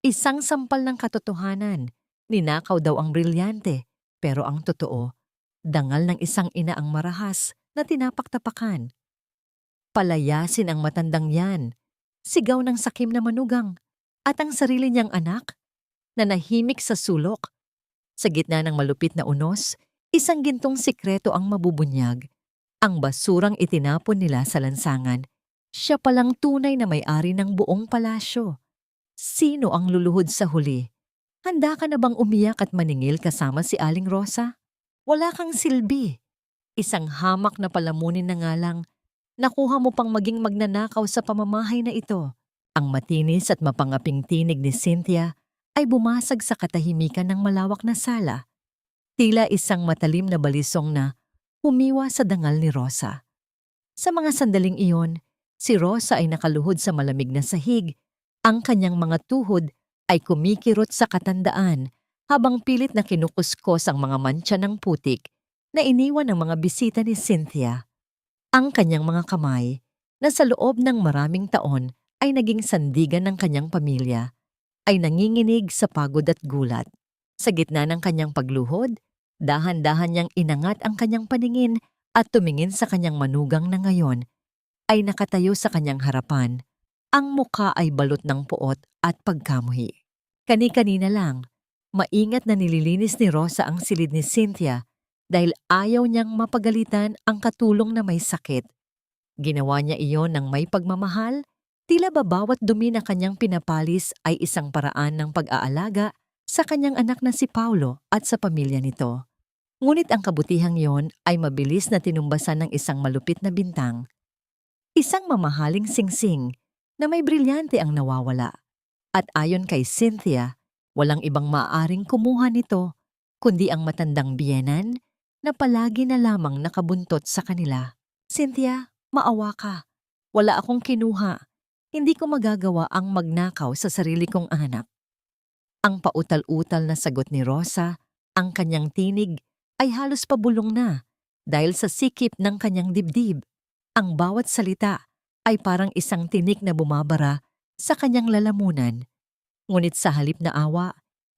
Isang sampal ng katotohanan. Ninakaw daw ang brilyante, pero ang totoo, dangal ng isang ina ang marahas na tinapaktapakan. Palayasin ang matandang yan. Sigaw ng sakim na manugang. At ang sarili niyang anak, na nahimik sa sulok. Sa gitna ng malupit na unos, isang gintong sikreto ang mabubunyag. Ang basurang itinapon nila sa lansangan. Siya palang tunay na may-ari ng buong palasyo. Sino ang luluhod sa huli? Handa ka na bang umiyak at maningil kasama si Aling Rosa? Wala kang silbi. Isang hamak na palamunin na nga lang, nakuha mo pang maging magnanakaw sa pamamahay na ito. Ang matinis at mapangaping tinig ni Cynthia ay bumasag sa katahimikan ng malawak na sala. Tila isang matalim na balisong na humiwa sa dangal ni Rosa. Sa mga sandaling iyon, si Rosa ay nakaluhod sa malamig na sahig. Ang kanyang mga tuhod ay kumikirot sa katandaan habang pilit na kinukuskos ang mga mantsa ng putik na iniwan ng mga bisita ni Cynthia. Ang kanyang mga kamay, na sa loob ng maraming taon ay naging sandigan ng kanyang pamilya, ay nanginginig sa pagod at gulat. Sa gitna ng kanyang pagluhod, dahan-dahan niyang inangat ang kanyang paningin at tumingin sa kanyang manugang na ngayon ay nakatayo sa kanyang harapan. Ang mukha ay balot ng puot at pagkamuhi. Kani-kanina lang, maingat na nililinis ni Rosa ang silid ni Cynthia dahil ayaw niyang mapagalitan ang katulong na may sakit. Ginawa niya iyon ng may pagmamahal, tila ba bawat dumi na kanyang pinapalis ay isang paraan ng pag-aalaga sa kanyang anak na si Paulo at sa pamilya nito. Ngunit ang kabutihang yon ay mabilis na tinumbasan ng isang malupit na bintang. Isang mamahaling singsing na may brilyante ang nawawala. At ayon kay Cynthia, walang ibang maaaring kumuha nito kundi ang matandang biyenan na palagi na lamang nakabuntot sa kanila. Cynthia, maawa ka. Wala akong kinuha. Hindi ko magagawa ang magnakaw sa sarili kong anak. Ang pautal-utal na sagot ni Rosa, ang kanyang tinig ay halos pabulong na dahil sa sikip ng kanyang dibdib. Ang bawat salita ay parang isang tinik na bumabara sa kanyang lalamunan. Ngunit sa halip na awa,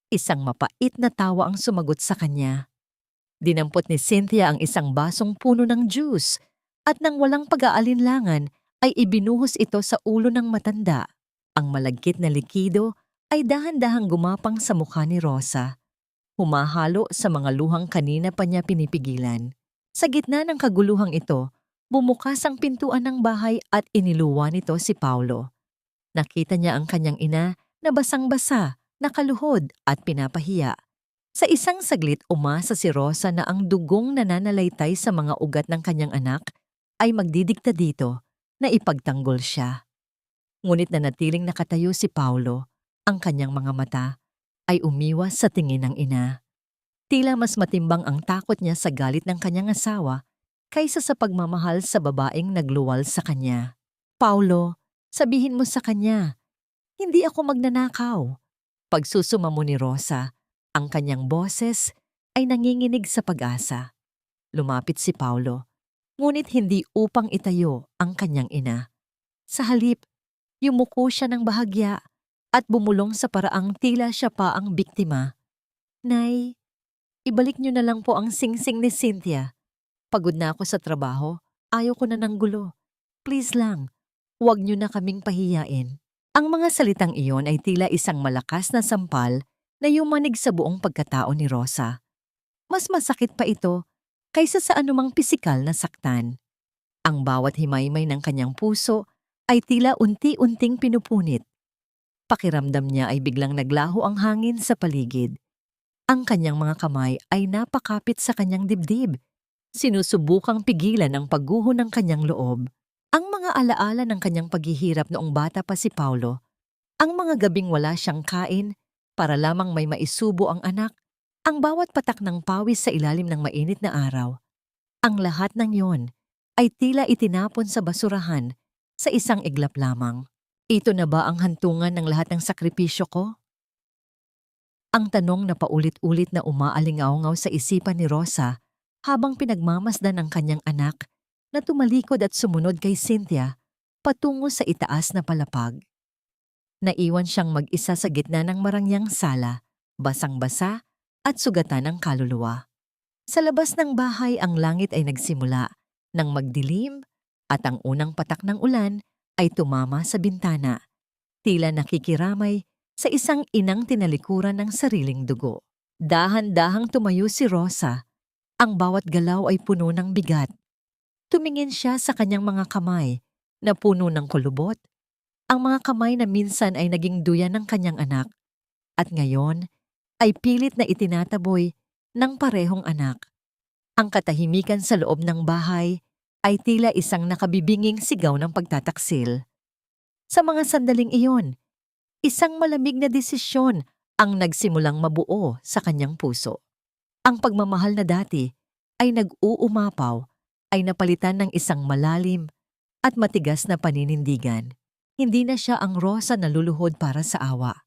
isang mapait na tawa ang sumagot sa kanya. Dinampot ni Cynthia ang isang basong puno ng juice at nang walang pag-aalinlangan ay ibinuhos ito sa ulo ng matanda. Ang malagkit na likido ay dahan-dahang gumapang sa mukha ni Rosa. Humahalo sa mga luhang kanina pa niya pinipigilan. Sa gitna ng kaguluhang ito, bumukas ang pintuan ng bahay at iniluwa nito si Paulo. Nakita niya ang kanyang ina na basang-basa, nakaluhod at pinapahiya. Sa isang saglit umasa si Rosa na ang dugong nananalaytay sa mga ugat ng kanyang anak ay magdidikta dito na ipagtanggol siya. Ngunit nanatiling nakatayo si Paulo, ang kanyang mga mata ay umiwas sa tingin ng ina. Tila mas matimbang ang takot niya sa galit ng kanyang asawa kaysa sa pagmamahal sa babaeng nagluwal sa kanya. Paulo, sabihin mo sa kanya, hindi ako magnanakaw. Pagsusumamo ni Rosa, ang kanyang boses ay nanginginig sa pag-asa. Lumapit si Paulo, ngunit hindi upang itayo ang kanyang ina. Sa halip, yumuko siya ng bahagya at bumulong sa paraang tila siya pa ang biktima. Nay, ibalik niyo na lang po ang singsing ni Cynthia. Pagod na ako sa trabaho, ayaw ko na ng gulo. Please lang, huwag niyo na kaming pahiyain. Ang mga salitang iyon ay tila isang malakas na sampal na yumanig sa buong pagkatao ni Rosa. Mas masakit pa ito kaysa sa anumang pisikal na saktan. Ang bawat himaymay ng kanyang puso ay tila unti-unting pinupunit. Pakiramdam niya ay biglang naglaho ang hangin sa paligid. Ang kanyang mga kamay ay napakapit sa kanyang dibdib. Sinusubukang pigilan ang pagguho ng kanyang loob. Ang mga alaala ng kanyang paghihirap noong bata pa si Paulo, ang mga gabing wala siyang kain para lamang may maisubo ang anak, ang bawat patak ng pawis sa ilalim ng mainit na araw. Ang lahat ng yon ay tila itinapon sa basurahan sa isang iglap lamang. Ito na ba ang hantungan ng lahat ng sakripisyo ko? Ang tanong na paulit-ulit na umaalingaw-ngaw sa isipan ni Rosa habang pinagmamasdan ang kanyang anak na tumalikod at sumunod kay Cynthia patungo sa itaas na palapag. Naiwan siyang mag-isa sa gitna ng marangyang sala, basang-basa at sugatan ng kaluluwa. Sa labas ng bahay ang langit ay nagsimula nang magdilim at ang unang patak ng ulan ay tumama sa bintana, tila nakikiramay sa isang inang tinalikuran ng sariling dugo. Dahan-dahang tumayo si Rosa. Ang bawat galaw ay puno ng bigat. Tumingin siya sa kanyang mga kamay na puno ng kulubot, ang mga kamay na minsan ay naging duyan ng kanyang anak at ngayon ay pilit na itinataboy ng parehong anak. Ang katahimikan sa loob ng bahay ay tila isang nakabibinging sigaw ng pagtataksil. Sa mga sandaling iyon, isang malamig na desisyon ang nagsimulang mabuo sa kanyang puso. Ang pagmamahal na dati ay nag-uumapaw ay napalitan ng isang malalim at matigas na paninindigan. Hindi na siya ang Rosa na luluhod para sa awa.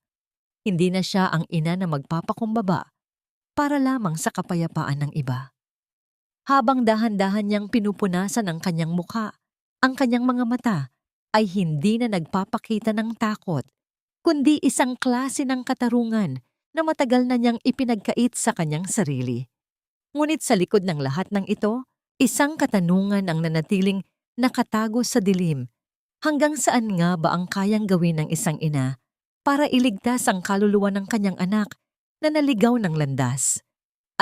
Hindi na siya ang ina na magpapakumbaba para lamang sa kapayapaan ng iba. Habang dahan-dahan niyang pinupunasan ang kanyang mukha, ang kanyang mga mata ay hindi na nagpapakita ng takot, kundi isang klase ng katarungan na matagal na niyang ipinagkait sa kanyang sarili. Ngunit sa likod ng lahat ng ito, isang katanungan ang nanatiling nakatago sa dilim. Hanggang saan nga ba ang kayang gawin ng isang ina para iligtas ang kaluluwa ng kanyang anak na naligaw ng landas?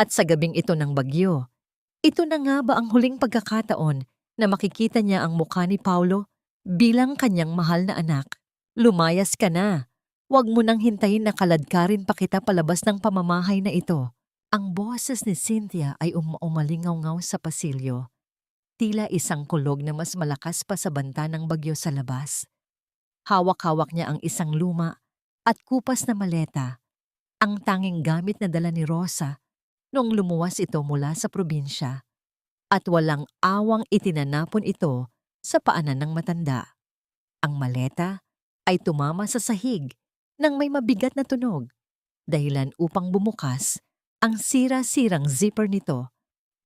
At sa gabing ito ng bagyo, ito na nga ba ang huling pagkakataon na makikita niya ang mukha ni Paulo bilang kanyang mahal na anak? Lumayas ka na. Huwag mo nang hintayin na kaladkarin pa kita palabas ng pamamahay na ito. Ang boses ni Cynthia ay umalingaw-ngaw sa pasilyo. Tila isang kulog na mas malakas pa sa banta ng bagyo sa labas. Hawak-hawak niya ang isang luma at kupas na maleta, ang tanging gamit na dala ni Rosa noong lumuwas ito mula sa probinsya, at walang awang itinanapon ito sa paanan ng matanda. Ang maleta ay tumama sa sahig nang may mabigat na tunog, dahilan upang bumukas ang sira-sirang zipper nito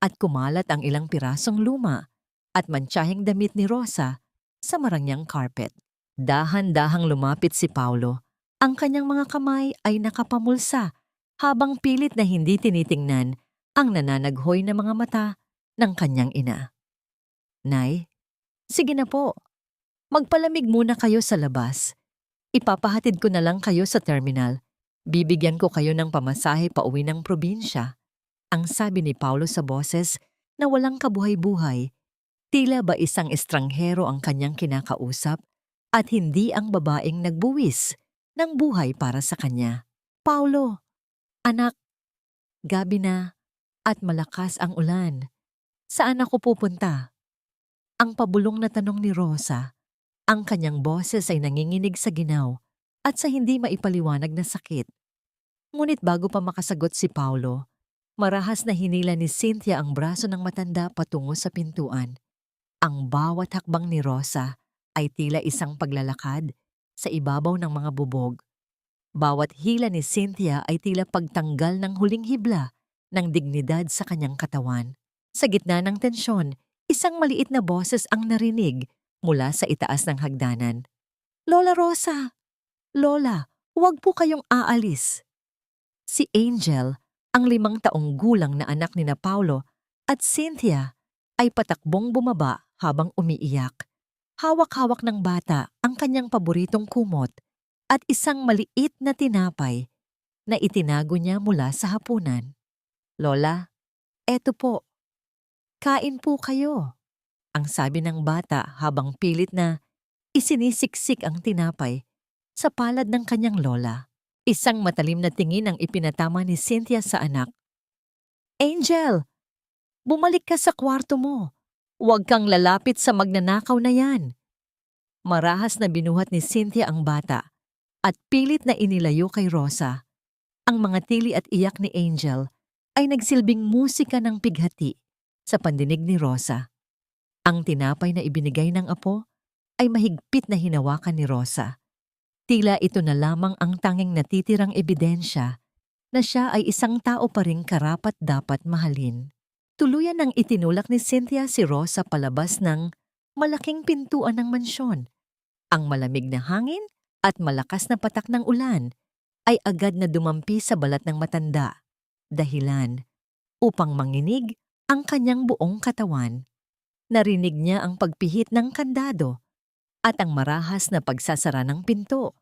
at kumalat ang ilang pirasong luma at mantsaheng damit ni Rosa sa marangyang carpet. Dahan-dahang lumapit si Paulo. Ang kanyang mga kamay ay nakapamulsa habang pilit na hindi tinitingnan ang nananaghoy na mga mata ng kanyang ina. Nay, sige na po. Magpalamig muna kayo sa labas. Ipapahatid ko na lang kayo sa terminal. Bibigyan ko kayo ng pamasahe pauwi ng probinsya. Ang sabi ni Paulo sa boses na walang kabuhay-buhay, tila ba isang estranghero ang kanyang kinakausap at hindi ang babaeng nagbuwis ng buhay para sa kanya. Paulo, anak, gabi na at malakas ang ulan. Saan ako pupunta? Ang pabulong na tanong ni Rosa. Ang kanyang boses ay nanginginig sa ginaw at sa hindi maipaliwanag na sakit. Ngunit bago pa makasagot si Paulo, marahas na hinila ni Cynthia ang braso ng matanda patungo sa pintuan. Ang bawat hakbang ni Rosa ay tila isang paglalakad sa ibabaw ng mga bubog. Bawat hila ni Cynthia ay tila pagtanggal ng huling hibla ng dignidad sa kanyang katawan. Sa gitna ng tensyon, isang maliit na boses ang narinig mula sa itaas ng hagdanan. Lola Rosa! Lola, huwag po kayong aalis. Si Angel, ang 5 taong gulang na anak ni na Paulo, at Cynthia ay patakbong bumaba habang umiiyak. Hawak-hawak ng bata ang kanyang paboritong kumot at isang maliit na tinapay na itinago niya mula sa hapunan. Lola, eto po. Kain po kayo. Ang sabi ng bata habang pilit na isinisiksik ang tinapay sa palad ng kanyang lola. Isang matalim na tingin ang ipinatama ni Cynthia sa anak. Angel, bumalik ka sa kwarto mo. Huwag kang lalapit sa magnanakaw na yan. Marahas na binuhat ni Cynthia ang bata at pilit na inilayo kay Rosa. Ang mga tili at iyak ni Angel ay nagsilbing musika ng pighati sa pandinig ni Rosa. Ang tinapay na ibinigay ng apo ay mahigpit na hinawakan ni Rosa. Tila ito na lamang ang tanging natitirang ebidensya na siya ay isang tao pa ring karapat-dapat mahalin. Tuluyan nang itinulak ni Cynthia si Rosa palabas ng malaking pintuan ng mansyon. Ang malamig na hangin at malakas na patak ng ulan ay agad na dumampi sa balat ng matanda. Dahilan upang manginig ang kanyang buong katawan. Narinig niya ang pagpihit ng kandado at ang marahas na pagsasara ng pinto.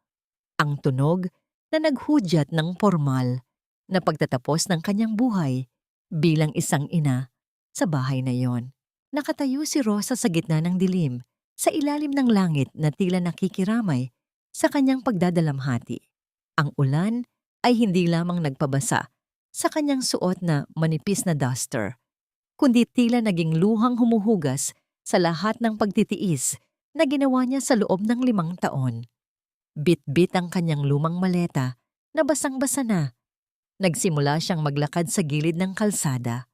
Ang tunog na naghudyat ng formal na pagtatapos ng kanyang buhay bilang isang ina sa bahay na iyon. Nakatayo si Rosa sa gitna ng dilim, sa ilalim ng langit na tila nakikiramay sa kanyang pagdadalamhati. Ang ulan ay hindi lamang nagpabasa sa kanyang suot na manipis na duster, kundi tila naging luhang humuhugas sa lahat ng pagtitiis na ginawa niya sa loob ng 5 taon. Bit-bit ang kanyang lumang maleta na basang-basa na. Nagsimula siyang maglakad sa gilid ng kalsada.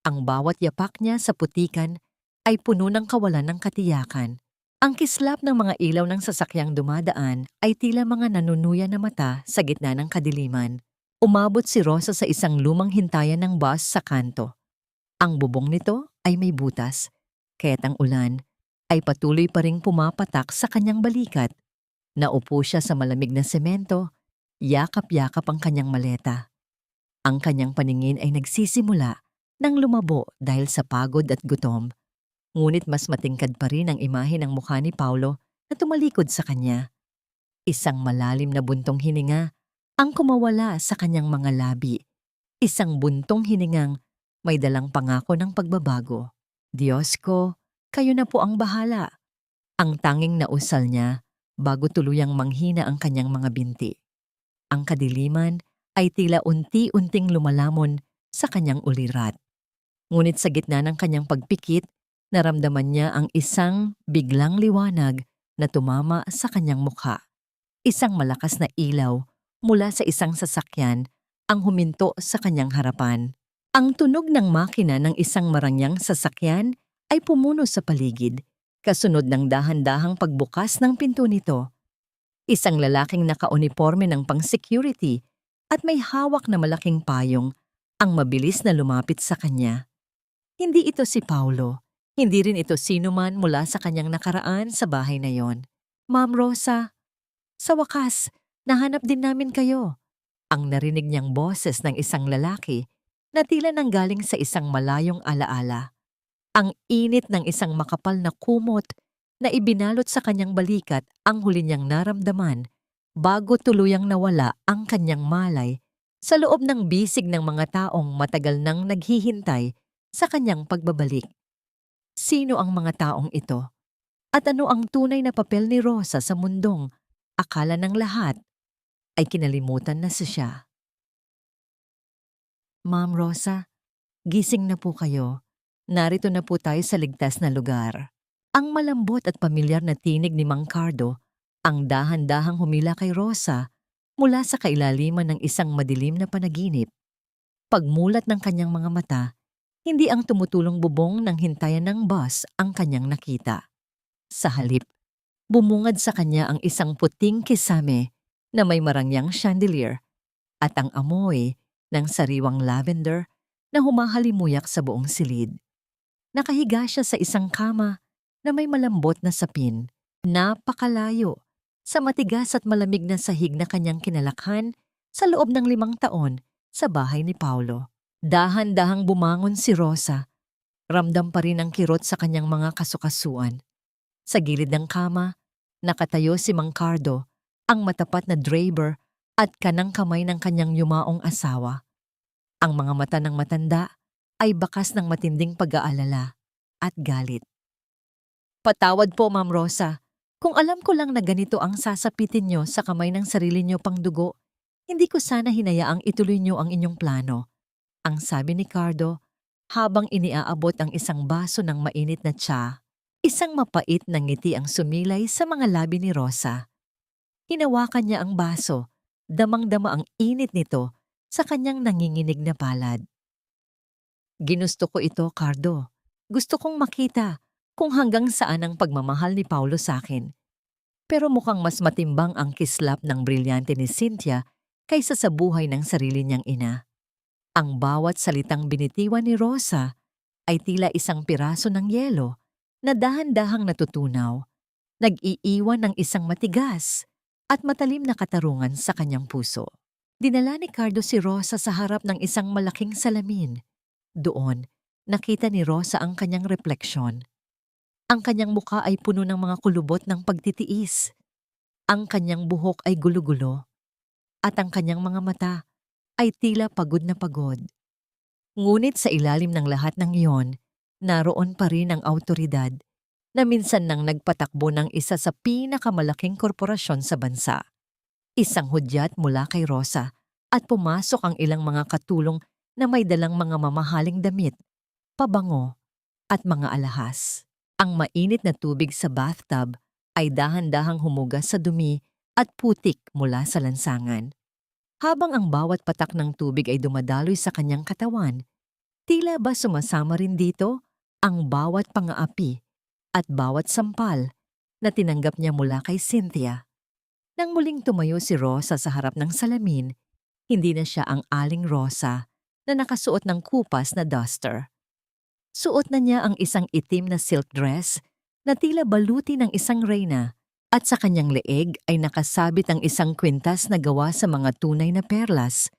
Ang bawat yapak niya sa putikan ay puno ng kawalan ng katiyakan. Ang kislap ng mga ilaw ng sasakyang dumadaan ay tila mga nanunuya na mata sa gitna ng kadiliman. Umabot si Rosa sa isang lumang hintayan ng bus sa kanto. Ang bubong nito ay may butas, kaya't ang ulan ay patuloy pa ring pumapatak sa kanyang balikat. Naupo siya sa malamig na semento, yakap-yakap ang kanyang maleta. Ang kanyang paningin ay nagsisimula nang lumabo dahil sa pagod at gutom. Ngunit mas matingkad pa rin ang imahe ng mukha ni Paulo na tumalikod sa kanya. Isang malalim na buntong hininga ang kumawala sa kanyang mga labi. Isang buntong hiningang may dalang pangako ng pagbabago. Diyos ko, kayo na po ang bahala. Ang tanging nausal niya bago tuluyang manghina ang kanyang mga binti. Ang kadiliman ay tila unti-unting lumalamon sa kanyang ulirat. Ngunit sa gitna ng kanyang pagpikit, naramdaman niya ang isang biglang liwanag na tumama sa kanyang mukha. Isang malakas na ilaw mula sa isang sasakyan ang huminto sa kanyang harapan. Ang tunog ng makina ng isang marangyang sasakyan ay pumuno sa paligid, kasunod ng dahan-dahang pagbukas ng pinto nito. Isang lalaking nakauniporme ng pang-security at may hawak na malaking payong ang mabilis na lumapit sa kanya. Hindi ito si Paulo. Hindi rin ito sinuman mula sa kanyang nakaraan sa bahay na yon. Ma'am Rosa, sa wakas, nahanap din namin kayo. Ang narinig niyang boses ng isang lalaki na tila nanggaling sa isang malayong alaala. Ang init ng isang makapal na kumot na ibinalot sa kanyang balikat ang huli niyang naramdaman bago tuluyang nawala ang kanyang malay sa loob ng bisig ng mga taong matagal nang naghihintay sa kanyang pagbabalik. Sino ang mga taong ito? At ano ang tunay na papel ni Rosa sa mundong akala ng lahat ay kinalimutan na siya? Ma'am Rosa, gising na po kayo. Narito na po tayo sa ligtas na lugar. Ang malambot at pamilyar na tinig ni Mang Cardo ang dahan-dahang humila kay Rosa mula sa kailaliman ng isang madilim na panaginip. Pagmulat ng kanyang mga mata, hindi ang tumutulong bubong ng hintayan ng bus ang kanyang nakita. Sa halip, bumungad sa kanya ang isang puting kisame na may marangyang chandelier at ang amoy ng sariwang lavender na humahalimuyak sa buong silid. Nakahiga siya sa isang kama na may malambot na sapin, napakalayo sa matigas at malamig na sahig na kanyang kinalakhan sa loob ng 5 taon sa bahay ni Paulo. Dahan-dahang bumangon si Rosa. Ramdam pa rin ang kirot sa kanyang mga kasukasuan. Sa gilid ng kama, nakatayo si Mang Cardo, ang matapat na Draper at kanang kamay ng kanyang yumaong asawa. Ang mga mata ng matanda ay bakas ng matinding pag-aalala at galit. Patawad po, Ma'am Rosa. Kung alam ko lang na ganito ang sasapitin nyo sa kamay ng sarili nyo pang dugo, hindi ko sana hinayaang ituloy nyo ang inyong plano. Ang sabi ni Cardo habang iniaabot ang isang baso ng mainit na tsa. Isang mapait na ngiti ang sumilay sa mga labi ni Rosa. Hinawakan niya ang baso, damang-dama ang init nito sa kanyang nanginginig na palad. Ginusto ko ito, Cardo. Gusto kong makita kung hanggang saan ang pagmamahal ni Paulo sa akin. Pero mukhang mas matimbang ang kislap ng brilyante ni Cynthia kaysa sa buhay ng sarili niyang ina. Ang bawat salitang binitiwan ni Rosa ay tila isang piraso ng yelo na dahan-dahang natutunaw, nag-iiwan ng isang matigas at matalim na katarungan sa kanyang puso. Dinala ni Cardo si Rosa sa harap ng isang malaking salamin. Doon, nakita ni Rosa ang kanyang refleksyon. Ang kanyang muka ay puno ng mga kulubot ng pagtitiis. Ang kanyang buhok ay gulo-gulo. At ang kanyang mga mata ay tila pagod na pagod. Ngunit sa ilalim ng lahat ng iyon, naroon pa rin ang awtoridad na minsan nang nagpatakbo ng isa sa pinakamalaking korporasyon sa bansa. Isang hudyat mula kay Rosa at pumasok ang ilang mga katulong na may dalang mga mamahaling damit, pabango at mga alahas. Ang mainit na tubig sa bathtub ay dahan-dahang humugas sa dumi at putik mula sa lansangan. Habang ang bawat patak ng tubig ay dumadaloy sa kanyang katawan, tila ba sumasama rin dito ang bawat pangaapi at bawat sampal na tinanggap niya mula kay Cynthia. Nang muling tumayo si Rosa sa harap ng salamin, hindi na siya ang aling Rosa na nakasuot ng kupas na duster. Suot na niya ang isang itim na silk dress na tila baluti ng isang reyna at sa kanyang leeg ay nakasabit ang isang kwintas na gawa sa mga tunay na perlas,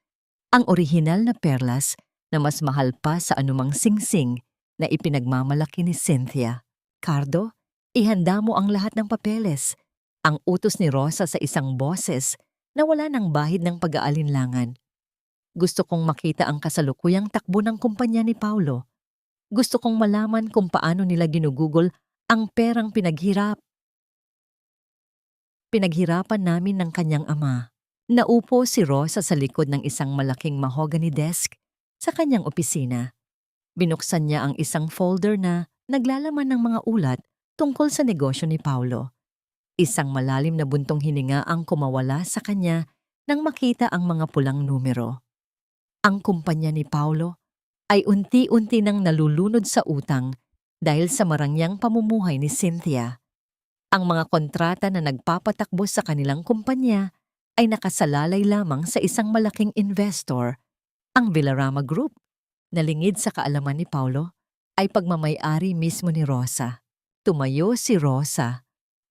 ang orihinal na perlas na mas mahal pa sa anumang singsing na ipinagmamalaki ni Cynthia. Cardo, ihanda mo ang lahat ng papeles. Ang utos ni Rosa sa isang boses na wala ng bahid ng pag-aalinlangan. Gusto kong makita ang kasalukuyang takbo ng kumpanya ni Paulo. Gusto kong malaman kung paano nila ginugugol ang perang pinaghirapan namin ng kanyang ama. Naupo si Rosa sa likod ng isang malaking mahogany desk sa kanyang opisina. Binuksan niya ang isang folder na naglalaman ng mga ulat tungkol sa negosyo ni Paulo. Isang malalim na buntong hininga ang kumawala sa kanya nang makita ang mga pulang numero. Ang kumpanya ni Paulo ay unti-unti nang nalulunod sa utang dahil sa marangyang pamumuhay ni Cynthia. Ang mga kontrata na nagpapatakbo sa kanilang kumpanya ay nakasalalay lamang sa isang malaking investor, ang Villarama Group, na lingid sa kaalaman ni Paulo ay pagmamay-ari mismo ni Rosa. Tumayo si Rosa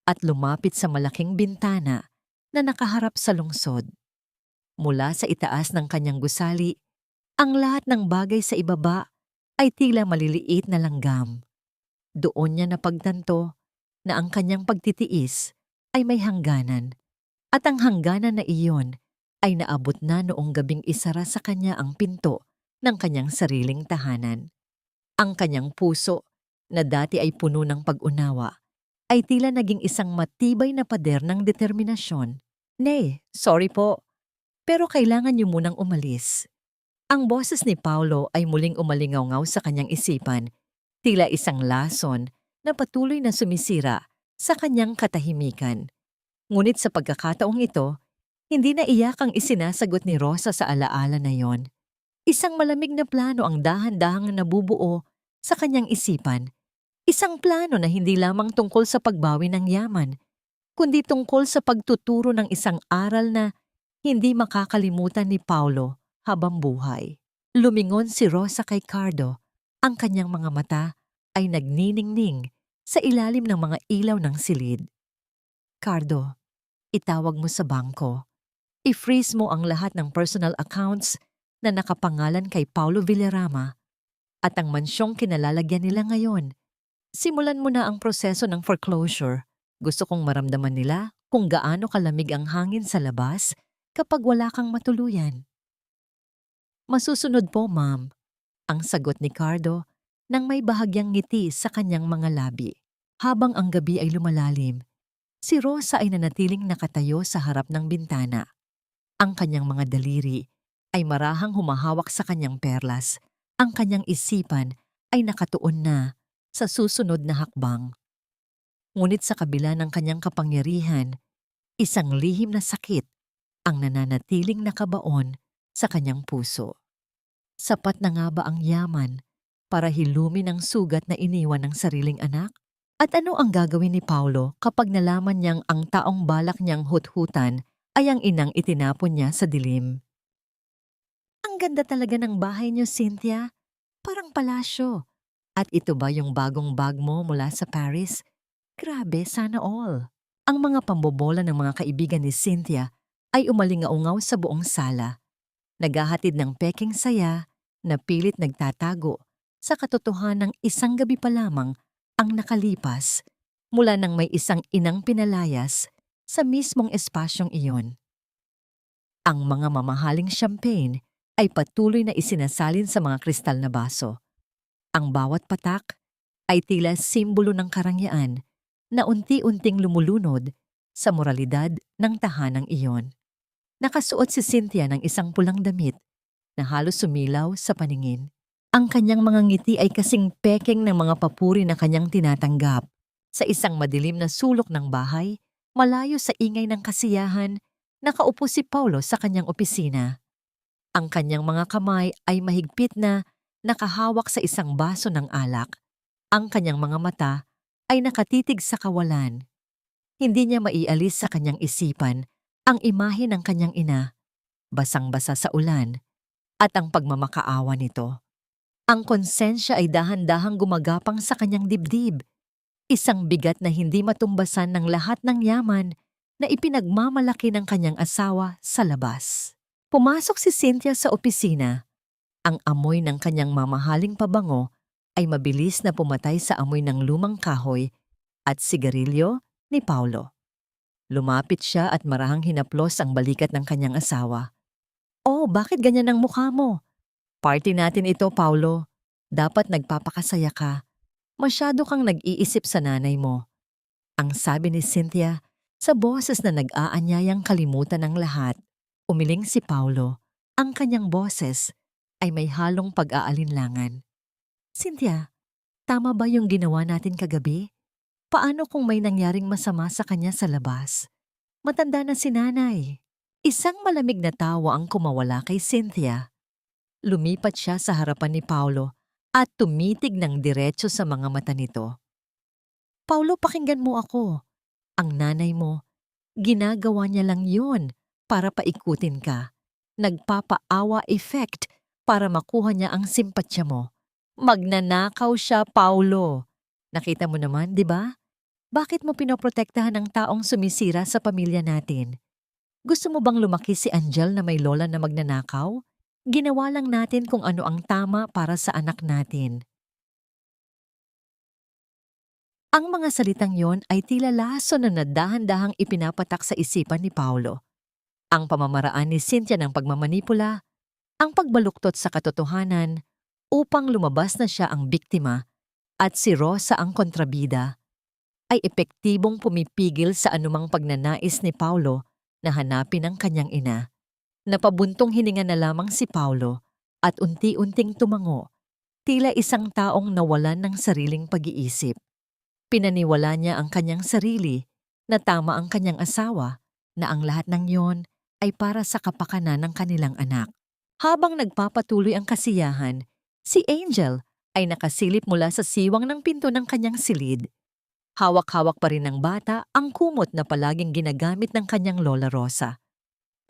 at lumapit sa malaking bintana na nakaharap sa lungsod. Mula sa itaas ng kanyang gusali, ang lahat ng bagay sa ibaba ay tila maliliit na langgam. Doon niya napagtanto na ang kanyang pagtitiis ay may hangganan at ang hangganan na iyon ay naabot na noong gabing isara sa kanya ang pinto ng kanyang sariling tahanan. Ang kanyang puso, na dati ay puno ng pag-unawa, ay tila naging isang matibay na pader ng determinasyon. "Nay, sorry po, pero kailangan niyo munang umalis." Ang boses ni Paulo ay muling umalingaw-ngaw sa kanyang isipan, tila isang lason na patuloy na sumisira sa kanyang katahimikan. Ngunit sa pagkakataong ito, hindi na iyak ang isinasagot ni Rosa sa alaala na yon. Isang malamig na plano ang dahan-dahang nabubuo sa kanyang isipan. Isang plano na hindi lamang tungkol sa pagbawi ng yaman, kundi tungkol sa pagtuturo ng isang aral na hindi makakalimutan ni Paulo habang buhay. Lumingon si Rosa kay Cardo. Ang kanyang mga mata ay nagniningning sa ilalim ng mga ilaw ng silid. "Cardo, itawag mo sa bangko. I-freeze mo ang lahat ng personal accounts na nakapangalan kay Paulo Villarama at ang mansyong kinalalagyan nila ngayon. Simulan mo na ang proseso ng foreclosure. Gusto kong maramdaman nila kung gaano kalamig ang hangin sa labas kapag wala kang matuluyan." "Masusunod po, ma'am," ang sagot ni Cardo nang may bahagyang ngiti sa kanyang mga labi. Habang ang gabi ay lumalalim, si Rosa ay nanatiling nakatayo sa harap ng bintana. Ang kanyang mga daliri ay marahang humahawak sa kanyang perlas. Ang kanyang isipan ay nakatuon na sa susunod na hakbang. Ngunit sa kabila ng kanyang kapangyarihan, isang lihim na sakit ang nananatiling nakabaon sa kanyang puso. Sapat na nga ba ang yaman para hilumin ang sugat na iniwan ng sariling anak? At ano ang gagawin ni Paulo kapag nalaman niyang ang taong balak niyang huthutan ay ang inang itinapon niya sa dilim? "Ang ganda talaga ng bahay niyo, Cynthia. Parang palasyo. At ito ba yung bagong bag mo mula sa Paris? Grabe, sana all." Ang mga pambobola ng mga kaibigan ni Cynthia ay umalingaungaw sa buong sala, naghahatid ng peking saya na pilit nagtatago sa katotohanang isang gabi pa lamang ang nakalipas mula nang may isang inang pinalayas sa mismong espasyong iyon. Ang mga mamahaling champagne ay patuloy na isinasalin sa mga kristal na baso. Ang bawat patak ay tila simbolo ng karangyaan na unti-unting lumulunod sa moralidad ng tahanang iyon. Nakasuot si Cynthia ng isang pulang damit na halos sumilaw sa paningin. Ang kanyang mga ngiti ay kasing pekeng ng mga papuri na kanyang tinatanggap. Sa isang madilim na sulok ng bahay, malayo sa ingay ng kasiyahan, nakaupo si Paulo sa kanyang opisina. Ang kanyang mga kamay ay mahigpit na nakahawak sa isang baso ng alak. Ang kanyang mga mata ay nakatitig sa kawalan. Hindi niya maialis sa kanyang isipan ang imahe ng kanyang ina, basang-basa sa ulan, at ang pagmamakaawa nito. Ang konsensya ay dahan-dahang gumagapang sa kanyang dibdib, isang bigat na hindi matumbasan ng lahat ng yaman na ipinagmamalaki ng kanyang asawa sa labas. Pumasok si Cynthia sa opisina. Ang amoy ng kanyang mamahaling pabango ay mabilis na pumatay sa amoy ng lumang kahoy at sigarilyo ni Paulo. Lumapit siya at marahang hinaplos ang balikat ng kanyang asawa. "Oh, bakit ganyan ang mukha mo? Party natin ito, Paulo. Dapat nagpapakasaya ka. Masyado kang nag-iisip sa nanay mo." Ang sabi ni Cynthia sa boses na nag-aanyayang kalimutan ng lahat. Umiling si Paulo. Ang kanyang boses ay may halong pag-aalinlangan. "Cynthia, tama ba yung ginawa natin kagabi? Paano kung may nangyaring masama sa kanya sa labas? Matanda na si nanay." Isang malamig na tawa ang kumawala kay Cynthia. Lumipat siya sa harapan ni Paulo at tumitig ng diretso sa mga mata nito. "Paulo, pakinggan mo ako. Ang nanay mo, ginagawa niya lang yun para paikutin ka. Nagpapaawa effect para makuha niya ang simpatsya mo. Magnanakaw siya, Paulo. Nakita mo naman, di ba? Bakit mo pinoprotektahan ang taong sumisira sa pamilya natin? Gusto mo bang lumaki si Angel na may lola na magnanakaw? Ginawa lang natin kung ano ang tama para sa anak natin." Ang mga salitang yon ay tila laso na nadahan-dahang ipinapatak sa isipan ni Paulo. Ang pamamaraan ni Cynthia ng pagmamanipula, ang pagbaluktot sa katotohanan upang lumabas na siya ang biktima at si Rosa ang kontrabida, ay epektibong pumipigil sa anumang pagnanais ni Paulo na hanapin ang kanyang ina. Napabuntong hininga na lamang si Paulo at unti-unting tumango, tila isang taong nawalan ng sariling pag-iisip. Pinaniwala niya ang kanyang sarili na tama ang kanyang asawa, na ang lahat ng yon ay para sa kapakanan ng kanilang anak. Habang nagpapatuloy ang kasiyahan, si Angel ay nakasilip mula sa siwang ng pinto ng kanyang silid. Hawak-hawak pa rin ng bata ang kumot na palaging ginagamit ng kanyang lola Rosa.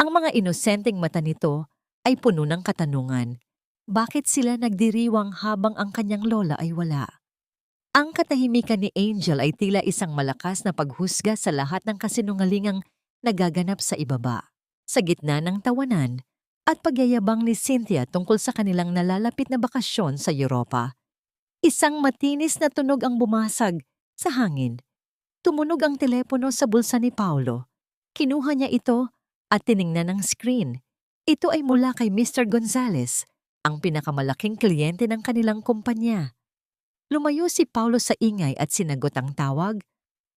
Ang mga inosenteng mata nito ay puno ng katanungan. Bakit sila nagdiriwang habang ang kanyang lola ay wala? Ang katahimikan ni Angel ay tila isang malakas na paghusga sa lahat ng kasinungalingang nagaganap sa ibaba. Sa gitna ng tawanan at pagyayabang ni Cynthia tungkol sa kanilang nalalapit na bakasyon sa Europa, isang matinis na tunog ang bumasag sa hangin. Tumunog ang telepono sa bulsa ni Paulo. Kinuha niya ito at tiningnan ang screen. Ito ay mula kay Mr. Gonzales, ang pinakamalaking kliyente ng kanilang kumpanya. Lumayo si Paulo sa ingay at sinagot ang tawag.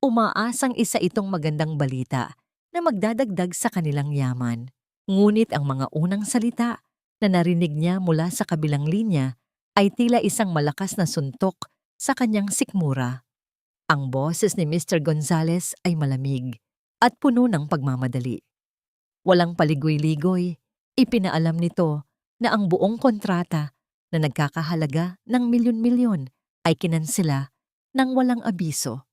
Umaasang isa itong magandang balita na magdadagdag sa kanilang yaman. Ngunit ang mga unang salita na narinig niya mula sa kabilang linya ay tila isang malakas na suntok sa kanyang sikmura. Ang boses ni Mr. Gonzales ay malamig at puno ng pagmamadali. Walang paligoy-ligoy, ipinaalam nito na ang buong kontrata na nagkakahalaga ng milyon-milyon ay kinansela nang walang abiso.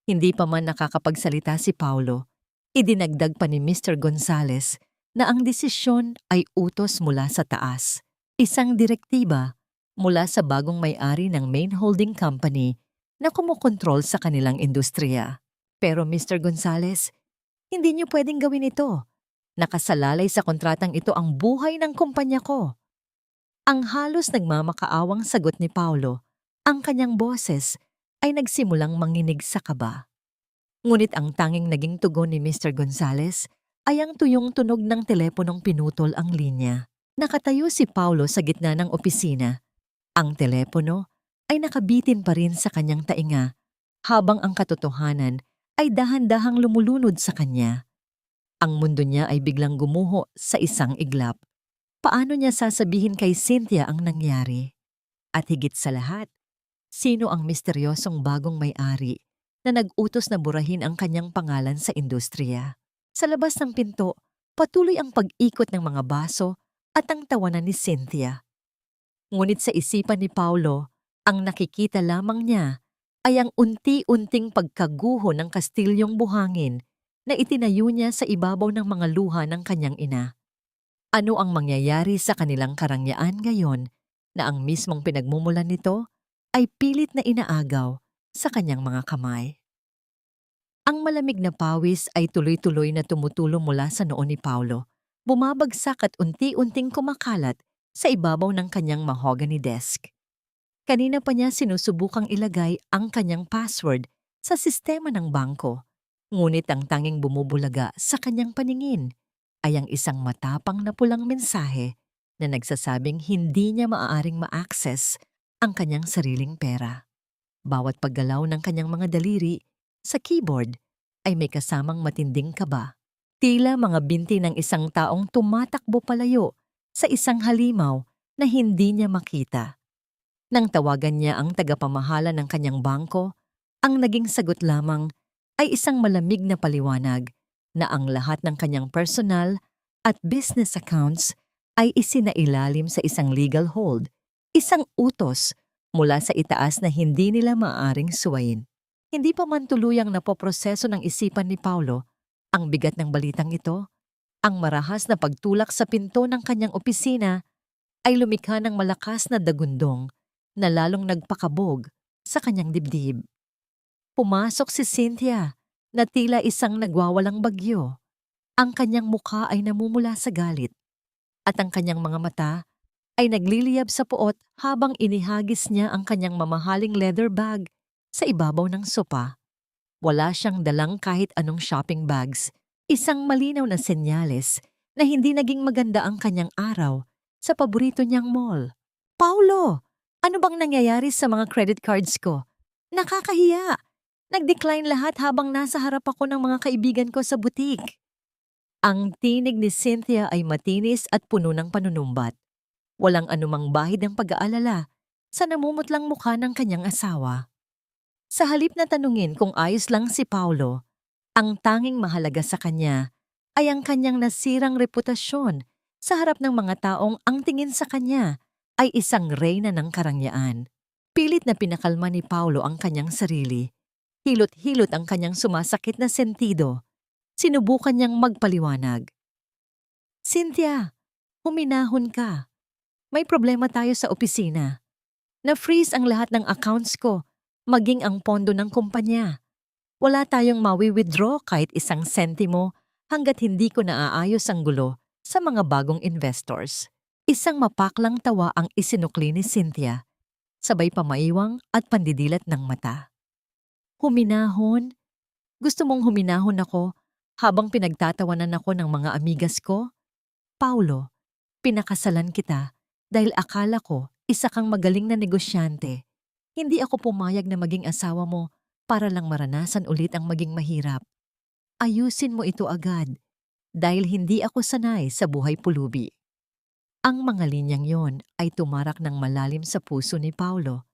Hindi pa man nakakapagsalita si Paulo, idinagdag pa ni Mr. Gonzales na ang desisyon ay utos mula sa taas, isang direktiba mula sa bagong may-ari ng main holding company na kumokontrol sa kanilang industriya. Pero Mr. Gonzales, hindi niyo pwedeng gawin ito. Nakasalalay sa kontratang ito ang buhay ng kumpanya ko. Ang halos nagmamakaawang sagot ni Paulo, ang kanyang boses ay nagsimulang manginig sa kaba. Ngunit ang tanging naging tugon ni Mr. Gonzales ay ang tuyong tunog ng teleponong pinutol ang linya. Nakatayo si Paulo sa gitna ng opisina. Ang telepono ay nakabitin pa rin sa kanyang tainga habang ang katotohanan ay dahan-dahang lumulunod sa kanya. Ang mundo niya ay biglang gumuho sa isang iglap. Paano niya sasabihin kay Cynthia ang nangyari? At higit sa lahat, sino ang misteryosong bagong may-ari na nag-utos na burahin ang kanyang pangalan sa industriya? Sa labas ng pinto, patuloy ang pag-ikot ng mga baso at ang tawanan ni Cynthia. Ngunit sa isipan ni Paulo, ang nakikita lamang niya ay ang unti-unting pagkaguho ng kastilyong buhangin na itinayo niya sa ibabaw ng mga luha ng kanyang ina. Ano ang mangyayari sa kanilang karangyaan ngayon na ang mismong pinagmumulan nito ay pilit na inaagaw sa kanyang mga kamay? Ang malamig na pawis ay tuloy-tuloy na tumutulo mula sa noo ni Paulo, bumabagsak at unti-unting kumakalat sa ibabaw ng kanyang mahogany desk. Kanina pa niya sinusubukang ilagay ang kanyang password sa sistema ng bangko, ngunit ang tanging bumubulaga sa kanyang paningin ay ang isang matapang na pulang mensahe na nagsasabing hindi niya maaaring ma-access ang kanyang sariling pera. Bawat paggalaw ng kanyang mga daliri sa keyboard ay may kasamang matinding kaba. Tila mga binti ng isang taong tumatakbo palayo sa isang halimaw na hindi niya makita. Nang tawagan niya ang tagapamahala ng kanyang bangko, ang naging sagot lamang ay isang malamig na paliwanag na ang lahat ng kanyang personal at business accounts ay isinailalim sa isang legal hold, isang utos mula sa itaas na hindi nila maaaring suwayin. Hindi pa man tuluyang napoproseso ng isipan ni Paulo ang bigat ng balitang ito. Ang marahas na pagtulak sa pinto ng kanyang opisina ay lumikha ng malakas na dagundong na lalong nagpakabog sa kanyang dibdib. Pumasok si Cynthia na tila isang nagwawalang bagyo. Ang kanyang mukha ay namumula sa galit at ang kanyang mga mata ay nagliliyab sa puot habang inihagis niya ang kanyang mamahaling leather bag sa ibabaw ng sopa. Wala siyang dalang kahit anong shopping bags, isang malinaw na senyales na hindi naging maganda ang kanyang araw sa paborito niyang mall. Paulo! Ano bang nangyayari sa mga credit cards ko? Nakakahiya! Nag-decline lahat habang nasa harap ako ng mga kaibigan ko sa butik. Ang tinig ni Cynthia ay matinis at puno ng panunumbat. Walang anumang bahid ng pag-aalala sa namumutlang mukha ng kanyang asawa. Sa halip na tanungin kung ayos lang si Paulo, ang tanging mahalaga sa kanya ay ang kanyang nasirang reputasyon sa harap ng mga taong ang tingin sa kanya ay isang reyna ng karangyaan. Pilit na pinakalma ni Paulo ang kanyang sarili. Hilot-hilot ang kanyang sumasakit na sentido. Sinubukan niyang magpaliwanag. Cynthia, huminahon ka. May problema tayo sa opisina. Na-freeze ang lahat ng accounts ko, maging ang pondo ng kumpanya. Wala tayong mawi-withdraw kahit isang sentimo hanggat hindi ko naaayos ang gulo sa mga bagong investors. Isang mapaklang tawa ang isinukli ni Cynthia, sabay pamaiwang at pandidilat ng mata. Huminahon? Gusto mong huminahon ako habang pinagtatawanan ako ng mga amigas ko? Paulo, pinakasalan kita dahil akala ko isa kang magaling na negosyante. Hindi ako pumayag na maging asawa mo para lang maranasan ulit ang maging mahirap. Ayusin mo ito agad dahil hindi ako sanay sa buhay pulubi. Ang mga linyang yon ay tumarak ng malalim sa puso ni Paulo.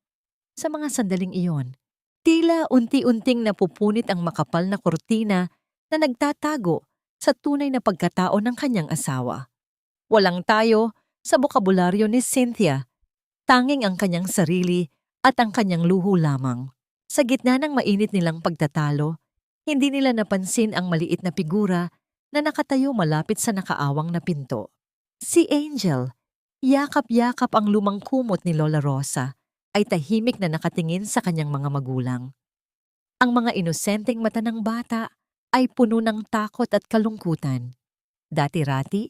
Sa mga sandaling iyon, tila unti-unting napupunit ang makapal na kurtina na nagtatago sa tunay na pagkatao ng kanyang asawa. Walang tayo sa bokabularyo ni Cynthia, tanging ang kanyang sarili at ang kanyang luho lamang. Sa gitna ng mainit nilang pagtatalo, hindi nila napansin ang maliit na figura na nakatayo malapit sa nakaawang na pinto. Si Angel, yakap-yakap ang lumang kumot ni Lola Rosa, ay tahimik na nakatingin sa kanyang mga magulang. Ang mga inosenteng mata ng bata ay puno ng takot at kalungkutan. Dati-rati,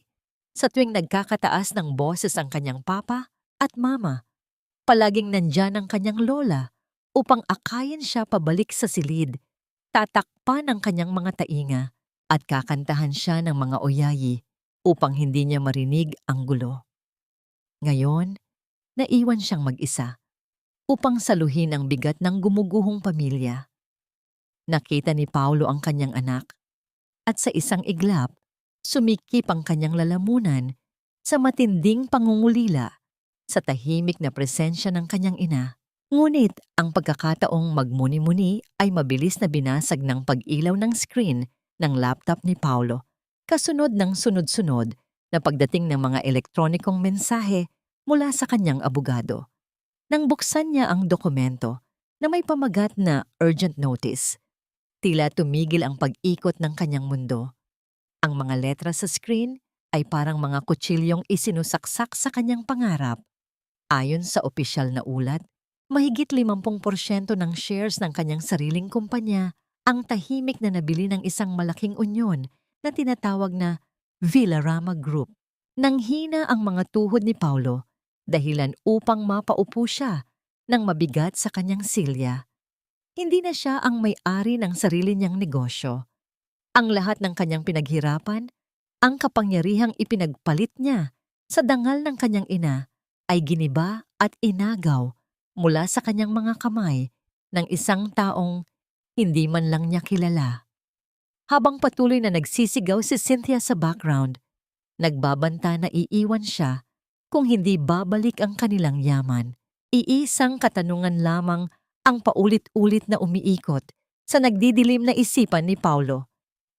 sa tuwing nagkakataas ng boses ang kanyang papa at mama, palaging nandyan ang kanyang lola upang akayin siya pabalik sa silid, tatakpan ang kanyang mga tainga at kakantahan siya ng mga oyayi upang hindi niya marinig ang gulo. Ngayon, naiwan siyang mag-isa upang saluhin ang bigat ng gumuguhong pamilya. Nakita ni Paulo ang kanyang anak at sa isang iglap, sumikip ang kanyang lalamunan sa matinding pangungulila sa tahimik na presensya ng kanyang ina. Ngunit ang pagkakataong magmuni-muni ay mabilis na binasag ng pag-ilaw ng screen ng laptop ni Paulo, kasunod ng sunod-sunod na pagdating ng mga elektronikong mensahe mula sa kanyang abogado. Nang buksan niya ang dokumento na may pamagat na urgent notice, tila tumigil ang pag-ikot ng kanyang mundo. Ang mga letra sa screen ay parang mga kutsilyong isinusaksak sa kanyang pangarap. Ayon sa opisyal na ulat, mahigit 50% ng shares ng kanyang sariling kumpanya ang tahimik na nabili ng isang malaking unyon na tinatawag na Villarama Group. Nanghina ang mga tuhod ni Paulo dahilan upang mapaupo siya ng mabigat sa kanyang silya. Hindi na siya ang may-ari ng sarili niyang negosyo. Ang lahat ng kanyang pinaghirapan, ang kapangyarihang ipinagpalit niya sa dangal ng kanyang ina ay giniba at inagaw mula sa kanyang mga kamay ng isang taong hindi man lang niya kilala. Habang patuloy na nagsisigaw si Cynthia sa background, nagbabanta na iiwan siya kung hindi babalik ang kanilang yaman. Iisang katanungan lamang ang paulit-ulit na umiikot sa nagdidilim na isipan ni Paulo.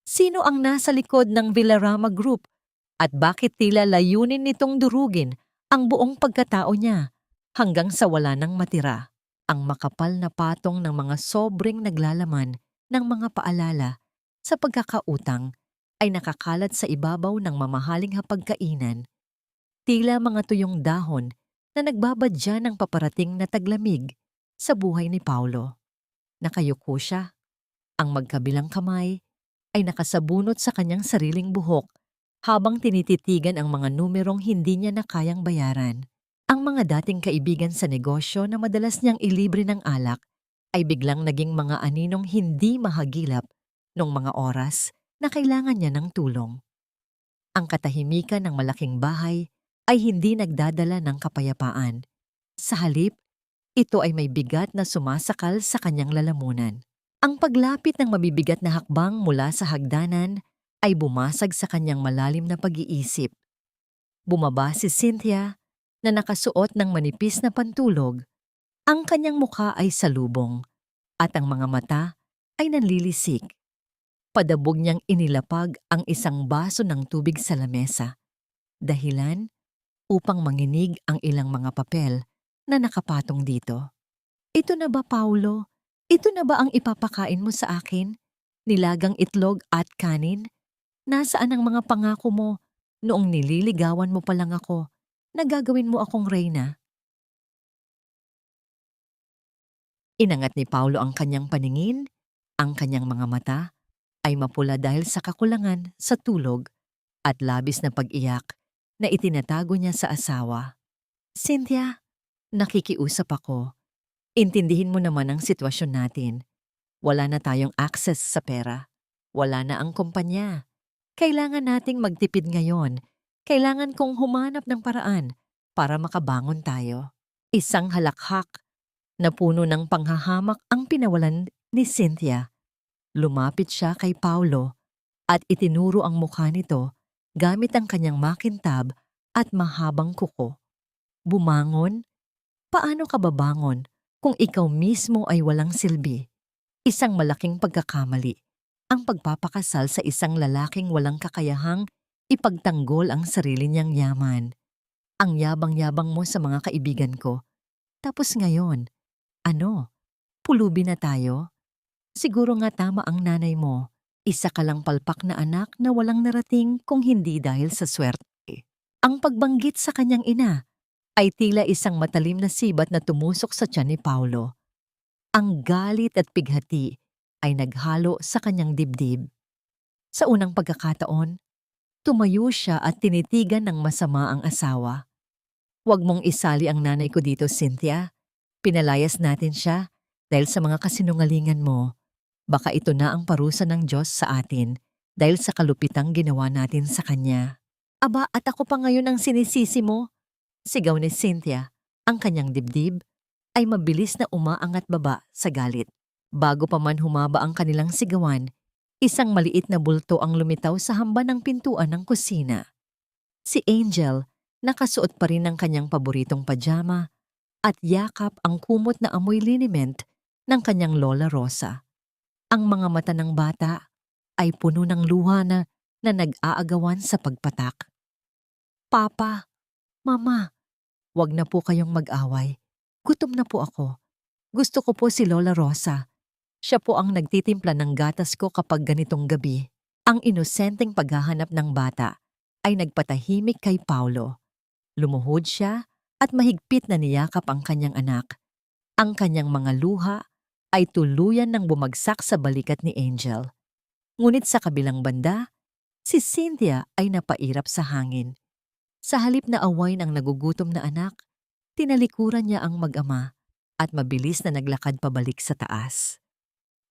Sino ang nasa likod ng Villarama Group at bakit tila layunin nitong durugin ang buong pagkatao niya hanggang sa wala nang matira? Ang makapal na patong ng mga sobreng naglalaman ng mga paalala sa pagkakautang ay nakakalat sa ibabaw ng mamahaling hapagkainan, tila mga tuyong dahon na nagbabadya ng paparating na taglamig sa buhay ni Paulo. Nakayuko siya. Ang magkabilang kamay ay nakasabunot sa kanyang sariling buhok habang tinititigan ang mga numerong hindi niya na kayang bayaran. Ang mga dating kaibigan sa negosyo na madalas niyang ilibre ng alak ay biglang naging mga aninong hindi mahagilap nung mga oras na kailangan niya ng tulong. Ang katahimikan ng malaking bahay ay hindi nagdadala ng kapayapaan. Sa halip, ito ay may bigat na sumasakal sa kanyang lalamunan. Ang paglapit ng mabibigat na hakbang mula sa hagdanan ay bumasag sa kanyang malalim na pag-iisip. Bumaba si Cynthia na nakasuot ng manipis na pantulog. Ang kanyang mukha ay salubong at ang mga mata ay nanlilisik. Padabog niyang inilapag ang isang baso ng tubig sa lamesa. Dahilan upang manginig ang ilang mga papel na nakapatong dito. Ito na ba, Paulo? Ito na ba ang ipapakain mo sa akin? Nilagang itlog at kanin? Nasaan ang mga pangako mo noong nililigawan mo pa lang ako na gagawin mo akong reyna? Inangat ni Paulo ang kanyang paningin, ang kanyang mga mata ay mapula dahil sa kakulangan sa tulog at labis na pag-iyak na itinatago niya sa asawa. Cynthia, nakikiusap ako. Intindihin mo naman ang sitwasyon natin. Wala na tayong access sa pera. Wala na ang kumpanya. Kailangan nating magtipid ngayon. Kailangan kong humanap ng paraan para makabangon tayo. Isang halakhak na puno ng panghahamak ang pinawalan ni Cynthia. Lumapit siya kay Paulo at itinuro ang mukha nito gamit ang kanyang makintab at mahabang kuko. Bumangon? Paano ka babangon kung ikaw mismo ay walang silbi? Isang malaking pagkakamali ang pagpapakasal sa isang lalaking walang kakayahang ipagtanggol ang sarili niyang yaman. Ang yabang-yabang mo sa mga kaibigan ko. Tapos ngayon, ano? Pulubi na tayo? Siguro nga tama ang nanay mo. Isa ka lang palpak na anak na walang narating kung hindi dahil sa swerte. Ang pagbanggit sa kanyang ina ay tila isang matalim na sibat na tumusok sa tiyan ni Paulo. Ang galit at pighati ay naghalo sa kanyang dibdib. Sa unang pagkakataon, tumayo siya at tinitigan ng masama ang asawa. "Huwag mong isali ang nanay ko dito, Cynthia. Pinalayas natin siya dahil sa mga kasinungalingan mo. Baka ito na ang parusa ng Diyos sa atin dahil sa kalupitang ginawa natin sa kanya." "Aba, at ako pa ngayon ang sinisisi mo?" sigaw ni Cynthia. Ang kanyang dibdib ay mabilis na umaangat baba sa galit. Bago pa man humaba ang kanilang sigawan, isang maliit na bulto ang lumitaw sa hamba ng pintuan ng kusina. Si Angel, nakasuot pa rin ng kanyang paboritong pajama at yakap ang kumot na amoy liniment ng kanyang lola Rosa. Ang mga mata ng bata ay puno ng luha na nag-aagawan sa pagpatak. "Papa, Mama, wag na po kayong mag-away. Gutom na po ako. Gusto ko po si Lola Rosa. Siya po ang nagtitimpla ng gatas ko kapag ganitong gabi." Ang inosenteng paghahanap ng bata ay nagpatahimik kay Paulo. Lumuhod siya at mahigpit na niyakap ang kanyang anak. Ang kanyang mga luha ay tuluyan ng bumagsak sa balikat ni Angel. Ngunit sa kabilang banda, si Cynthia ay napairap sa hangin. Sa halip na awayin ang nagugutom na anak, tinalikuran niya ang mag-ama at mabilis na naglakad pabalik sa taas.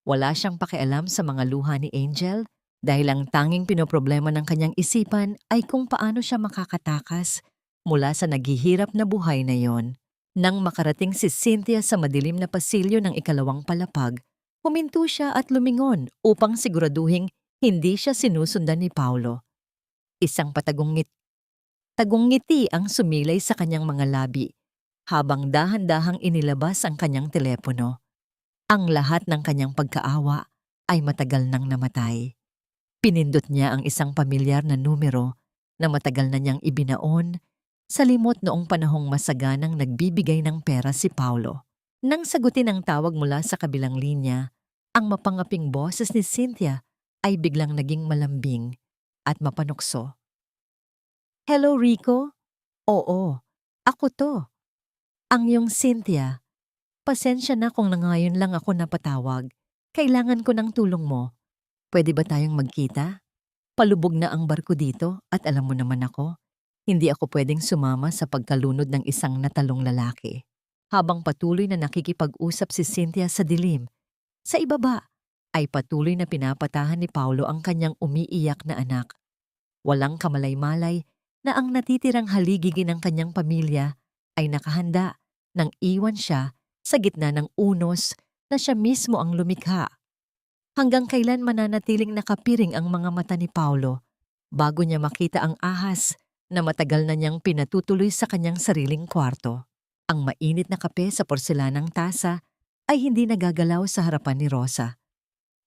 Wala siyang pakialam sa mga luha ni Angel dahil ang tanging pinoproblema ng kanyang isipan ay kung paano siya makakatakas mula sa naghihirap na buhay na yon. Nang makarating si Cynthia sa madilim na pasilyo ng ikalawang palapag, huminto siya at lumingon upang siguraduhing hindi siya sinusundan ni Paulo. Isang tagong ngiti ang sumilay sa kanyang mga labi habang dahan-dahang inilabas ang kanyang telepono. Ang lahat ng kanyang pagkaawa ay matagal nang namatay. Pinindot niya ang isang pamilyar na numero na matagal na niyang ibinaon sa limot noong panahong masaganang nagbibigay ng pera si Paulo. Nang sagutin ang tawag mula sa kabilang linya, ang mapangaping boses ni Cynthia ay biglang naging malambing at mapanukso. "Hello, Rico? Oo, ako to. Ang iyong Cynthia. Pasensya na kung ngayon lang ako napatawag. Kailangan ko ng tulong mo. Pwede ba tayong magkita? Palubog na ang barko dito at alam mo naman ako, hindi ako pwedeng sumama sa pagkalunod ng isang natalong lalaki." Habang patuloy na nakikipag-usap si Cynthia sa dilim, sa ibaba ay patuloy na pinapatahan ni Paulo ang kanyang umiiyak na anak. Walang kamalay-malay na ang natitirang haligigi ng kanyang pamilya ay nakahanda nang iwan siya sa gitna ng unos na siya mismo ang lumikha. Hanggang kailan mananatiling nakapiring ang mga mata ni Paulo bago niya makita ang ahas na matagal na niyang pinatutuloy sa kanyang sariling kwarto. Ang mainit na kape sa porselanang tasa ay hindi nagagalaw sa harapan ni Rosa.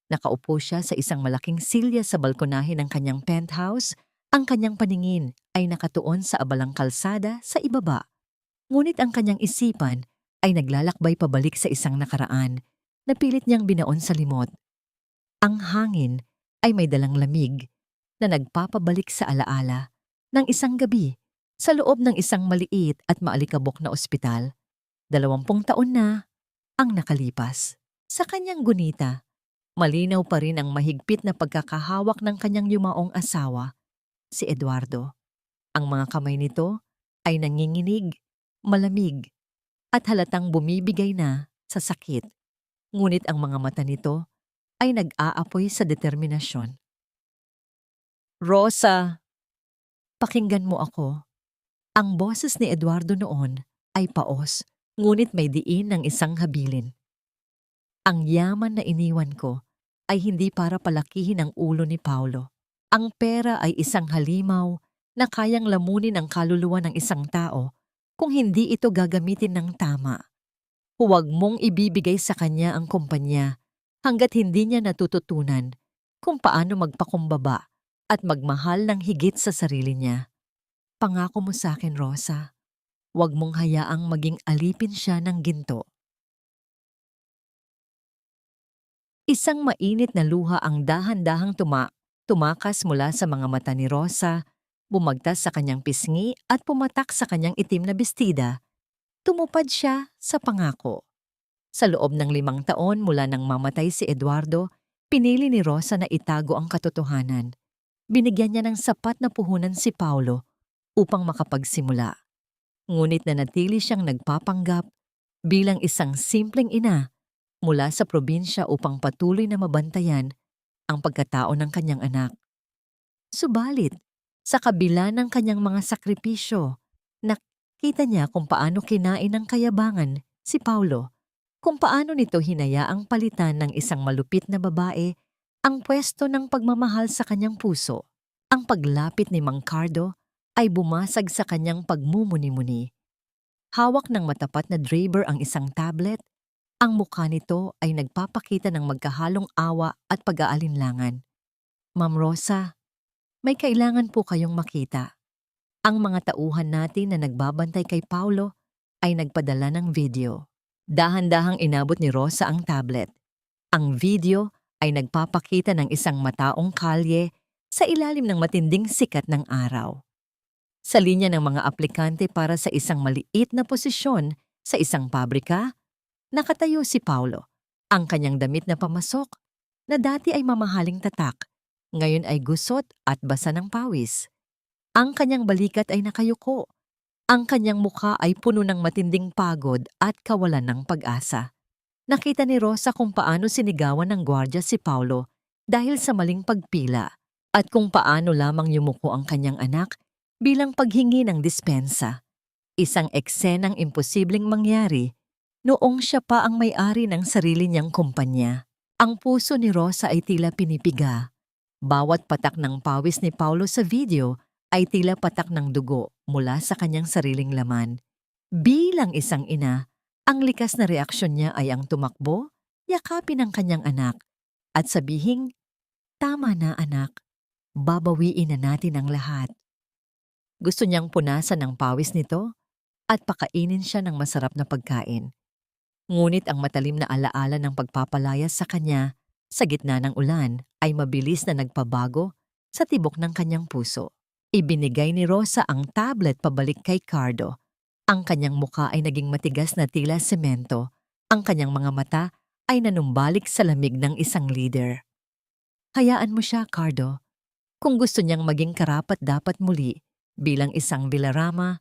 Nakaupo siya sa isang malaking silya sa balkonahe ng kanyang penthouse. Ang kanyang paningin ay nakatuon sa abalang kalsada sa ibaba. Ngunit ang kanyang isipan ay naglalakbay pabalik sa isang nakaraan na pilit niyang binaon sa limot. Ang hangin ay may dalang lamig na nagpapabalik sa alaala ng isang gabi sa loob ng isang maliit at maalikabok na ospital. 20 taon na ang nakalipas. Sa kanyang gunita, malinaw pa rin ang mahigpit na pagkakahawak ng kanyang yumaong asawa, si Eduardo. Ang mga kamay nito ay nanginginig, malamig, at halatang bumibigay na sa sakit. Ngunit ang mga mata nito ay nag-aapoy sa determinasyon. "Rosa, pakinggan mo ako." Ang boses ni Eduardo noon ay paos, ngunit may diin ng isang habilin. "Ang yaman na iniwan ko ay hindi para palakihin ang ulo ni Paulo. Ang pera ay isang halimaw na kayang lamunin ang kaluluwa ng isang tao kung hindi ito gagamitin ng tama. Huwag mong ibibigay sa kanya ang kumpanya hanggat hindi niya natututunan kung paano magpakumbaba at magmahal ng higit sa sarili niya. Pangako mo sa akin, Rosa, huwag mong hayaang maging alipin siya ng ginto." Isang mainit na luha ang dahan-dahang tumakas mula sa mga mata ni Rosa, bumagtas sa kanyang pisngi at pumatak sa kanyang itim na bestida. Tumupad siya sa pangako. Sa loob ng 5 taon mula nang mamatay si Eduardo, pinili ni Rosa na itago ang katotohanan. Binigyan niya ng sapat na puhunan si Paulo upang makapagsimula. Ngunit nanatili siyang nagpapanggap bilang isang simpleng ina mula sa probinsya upang patuloy na mabantayan ang pagkatao ng kanyang anak. Subalit, sa kabila ng kanyang mga sakripisyo, nakita niya kung paano kinain ng kayabangan si Paulo, kung paano nito hinayaang palitan ng isang malupit na babae ang pwesto ng pagmamahal sa kanyang puso. Ang paglapit ni Mang Cardo ay bumasag sa kanyang pagmumuni-muni. Hawak ng matapat na Draper ang isang tablet, ang mukha nito ay nagpapakita ng magkahalong awa at pag-aalinlangan. Ma'am Rosa, may kailangan po kayong makita. Ang mga tauhan natin na nagbabantay kay Paulo ay nagpadala ng video. Dahan-dahang inabot ni Rosa ang tablet. Ang video ay nagpapakita ng isang mataong kalye sa ilalim ng matinding sikat ng araw. Sa linya ng mga aplikante para sa isang maliit na posisyon sa isang pabrika, nakatayo si Paulo. Ang kanyang damit na pamasok, na dati ay mamahaling tatak, ngayon ay gusot at basa ng pawis. Ang kanyang balikat ay nakayuko. Ang kanyang mukha ay puno ng matinding pagod at kawalan ng pag-asa. Nakita ni Rosa kung paano sinigawan ng gwardya si Paulo dahil sa maling pagpila at kung paano lamang yumuko ang kanyang anak bilang paghingi ng dispensa. Isang eksenang imposibleng mangyari noong siya pa ang may-ari ng sarili niyang kumpanya. Ang puso ni Rosa ay tila pinipiga. Bawat patak ng pawis ni Paulo sa video ay tila patak ng dugo mula sa kanyang sariling laman. Bilang isang ina, ang likas na reaksyon niya ay ang tumakbo, yakapin ang kanyang anak, at sabihing, "Tama na anak, babawiin na natin ang lahat." Gusto niyang punasan ng pawis nito at pakainin siya ng masarap na pagkain. Ngunit ang matalim na alaala ng pagpapalayas sa kanya sa gitna ng ulan ay mabilis na nagpabago sa tibok ng kanyang puso. Ibinigay ni Rosa ang tablet pabalik kay Cardo. Ang kanyang muka ay naging matigas na tila semento. Ang kanyang mga mata ay nanumbalik sa lamig ng isang leader. Hayaan mo siya, Cardo. Kung gusto niyang maging karapat-dapat muli bilang isang Villarama,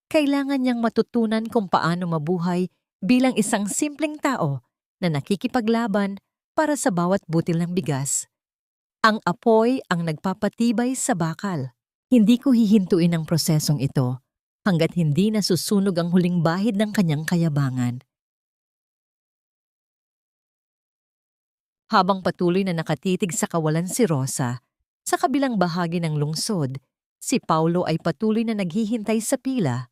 kailangan niyang matutunan kung paano mabuhay bilang isang simpleng tao na nakikipaglaban para sa bawat butil ng bigas. Ang apoy ang nagpapatibay sa bakal. Hindi ko hihintuin ang prosesong ito hanggat hindi nasusunog ang huling bahid ng kanyang kayabangan. Habang patuloy na nakatitig sa kawalan si Rosa, sa kabilang bahagi ng lungsod, si Paulo ay patuloy na naghihintay sa pila.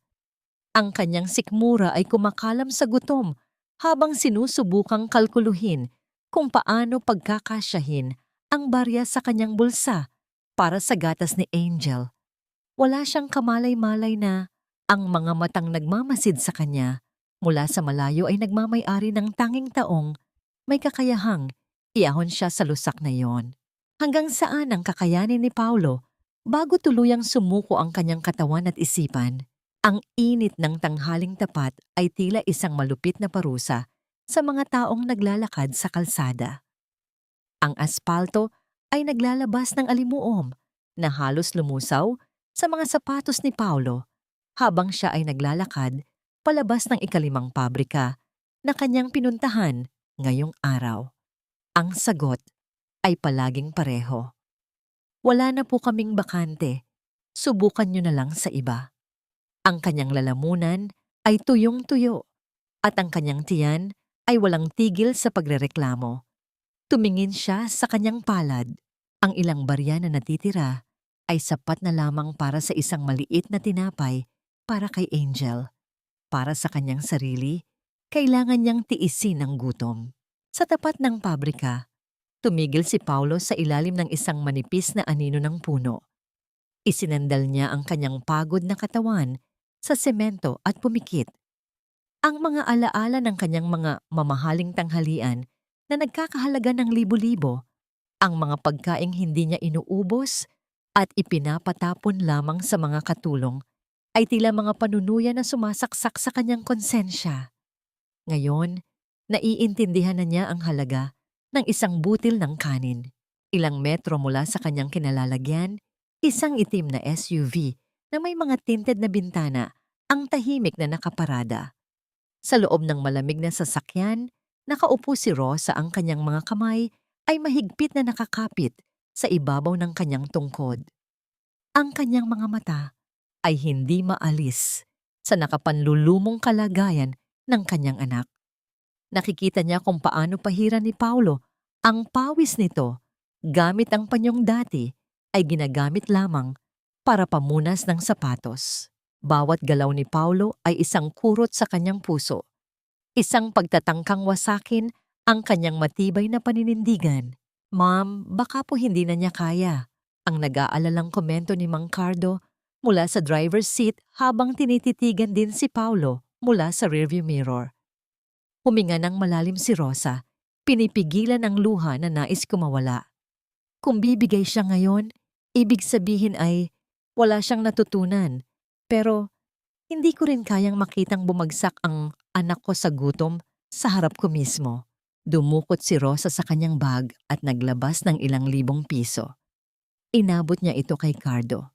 Ang kanyang sikmura ay kumakalam sa gutom habang sinusubukang kalkuluhin kung paano pagkakasyahin ang barya sa kanyang bulsa para sa gatas ni Angel. Wala siyang kamalay-malay na ang mga matang nagmamasid sa kanya mula sa malayo ay nagmamay-ari ng tanging taong may kakayahang iahon siya sa lusak na iyon. Hanggang saan ang kakayanin ni Paulo bago tuluyang sumuko ang kanyang katawan at isipan? Ang init ng tanghaling tapat ay tila isang malupit na parusa sa mga taong naglalakad sa kalsada. Ang aspalto ay naglalabas ng alimuom na halos lumusaw sa mga sapatos ni Paulo habang siya ay naglalakad palabas ng ikalimang pabrika na kanyang pinuntahan ngayong araw. Ang sagot ay palaging pareho. Wala na po kaming bakante, subukan nyo na lang sa iba. Ang kanyang lalamunan ay tuyong-tuyo at ang kanyang tiyan ay walang tigil sa pagrereklamo. Tumingin siya sa kanyang palad. Ang ilang barya na natitira ay sapat na lamang para sa isang maliit na tinapay para kay Angel. Para sa kanyang sarili, kailangan niyang tiisin ang gutom. Sa tapat ng pabrika, tumigil si Paulo sa ilalim ng isang manipis na anino ng puno. Isinandal niya ang kanyang pagod na katawan sa semento at pumikit. Ang mga alaala ng kanyang mga mamahaling tanghalian na nagkakahalaga ng libo-libo, ang mga pagkaing hindi niya inuubos at ipinapatapon lamang sa mga katulong ay tila mga panunuya na sumasaksak sa kanyang konsensya. Ngayon, Naiintindihan na niya ang halaga ng isang butil ng kanin. Ilang metro mula sa kanyang kinalalagyan, isang itim na SUV na may mga tinted na bintana ang tahimik na nakaparada. Sa loob ng malamig na sasakyan, nakaupo si Rosa, ang kanyang mga kamay ay mahigpit na nakakapit sa ibabaw ng kanyang tungkod. Ang kanyang mga mata ay hindi maalis sa nakapanlulumong kalagayan ng kanyang anak. Nakikita niya kung paano pahiran ni Paulo ang pawis nito gamit ang panyong dati ay ginagamit lamang para pamunas ng sapatos. Bawat galaw ni Paulo ay isang kurot sa kanyang puso, isang pagtatangkang wasakin ang kanyang matibay na paninindigan. Ma'am, baka po hindi na niya kaya, ang nag-aalalang komento ni Mang Cardo mula sa driver's seat habang tinititigan din si Paulo mula sa rearview mirror. Huminga ng malalim si Rosa, pinipigilan ang luha na nais kumawala. Kung bibigay siya ngayon, ibig sabihin ay wala siyang natutunan. Pero hindi ko rin kayang makitang bumagsak ang anak ko sa gutom sa harap ko mismo. Dumukot si Rosa sa kanyang bag at naglabas ng ilang libong piso. Inabot niya ito kay Cardo.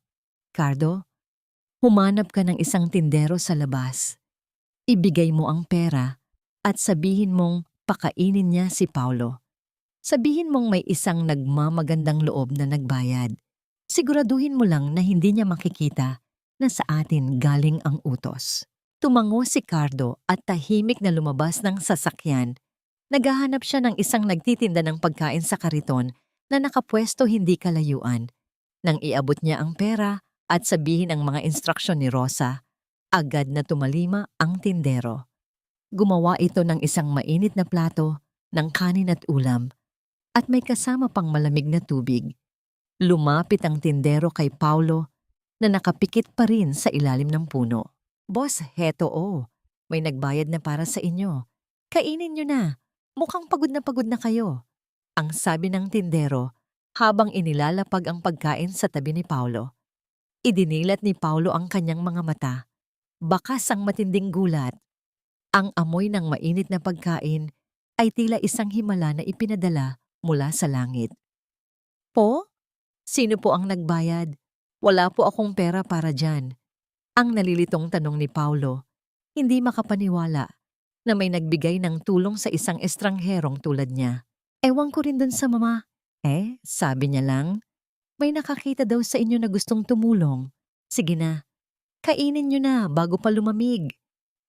Cardo, humanap ka ng isang tindero sa labas. Ibigay mo ang pera at sabihin mong pakainin niya si Paulo. Sabihin mong may isang nagmamagandang loob na nagbayad. Siguraduhin mo lang na hindi niya makikita na sa atin galing ang utos. Tumango si Cardo at tahimik na lumabas ng sasakyan. Naghahanap siya ng isang nagtitinda ng pagkain sa kariton na nakapwesto hindi kalayuan. Nang iabot niya ang pera at sabihin ang mga instruksyon ni Rosa, agad na tumalima ang tindero. Gumawa ito ng isang mainit na plato ng kanin at ulam at may kasama pang malamig na tubig. Lumapit ang tindero kay Paulo na nakapikit pa rin sa ilalim ng puno. Boss, heto may nagbayad na para sa inyo. Kainin nyo na, mukhang pagod na kayo. Ang sabi ng tindero habang inilalapag ang pagkain sa tabi ni Paulo. Idinilat ni Paulo ang kanyang mga mata. Bakas ang matinding gulat. Ang amoy ng mainit na pagkain ay tila isang himala na ipinadala mula sa langit. Po? Sino po ang nagbayad? Wala po akong pera para dyan. Ang nalilitong tanong ni Paulo, hindi makapaniwala na may nagbigay ng tulong sa isang estrangherong tulad niya. Ewan ko rin dun sa mama. Sabi niya lang, may nakakita daw sa inyo na gustong tumulong. Sige na, kainin niyo na bago pa lumamig.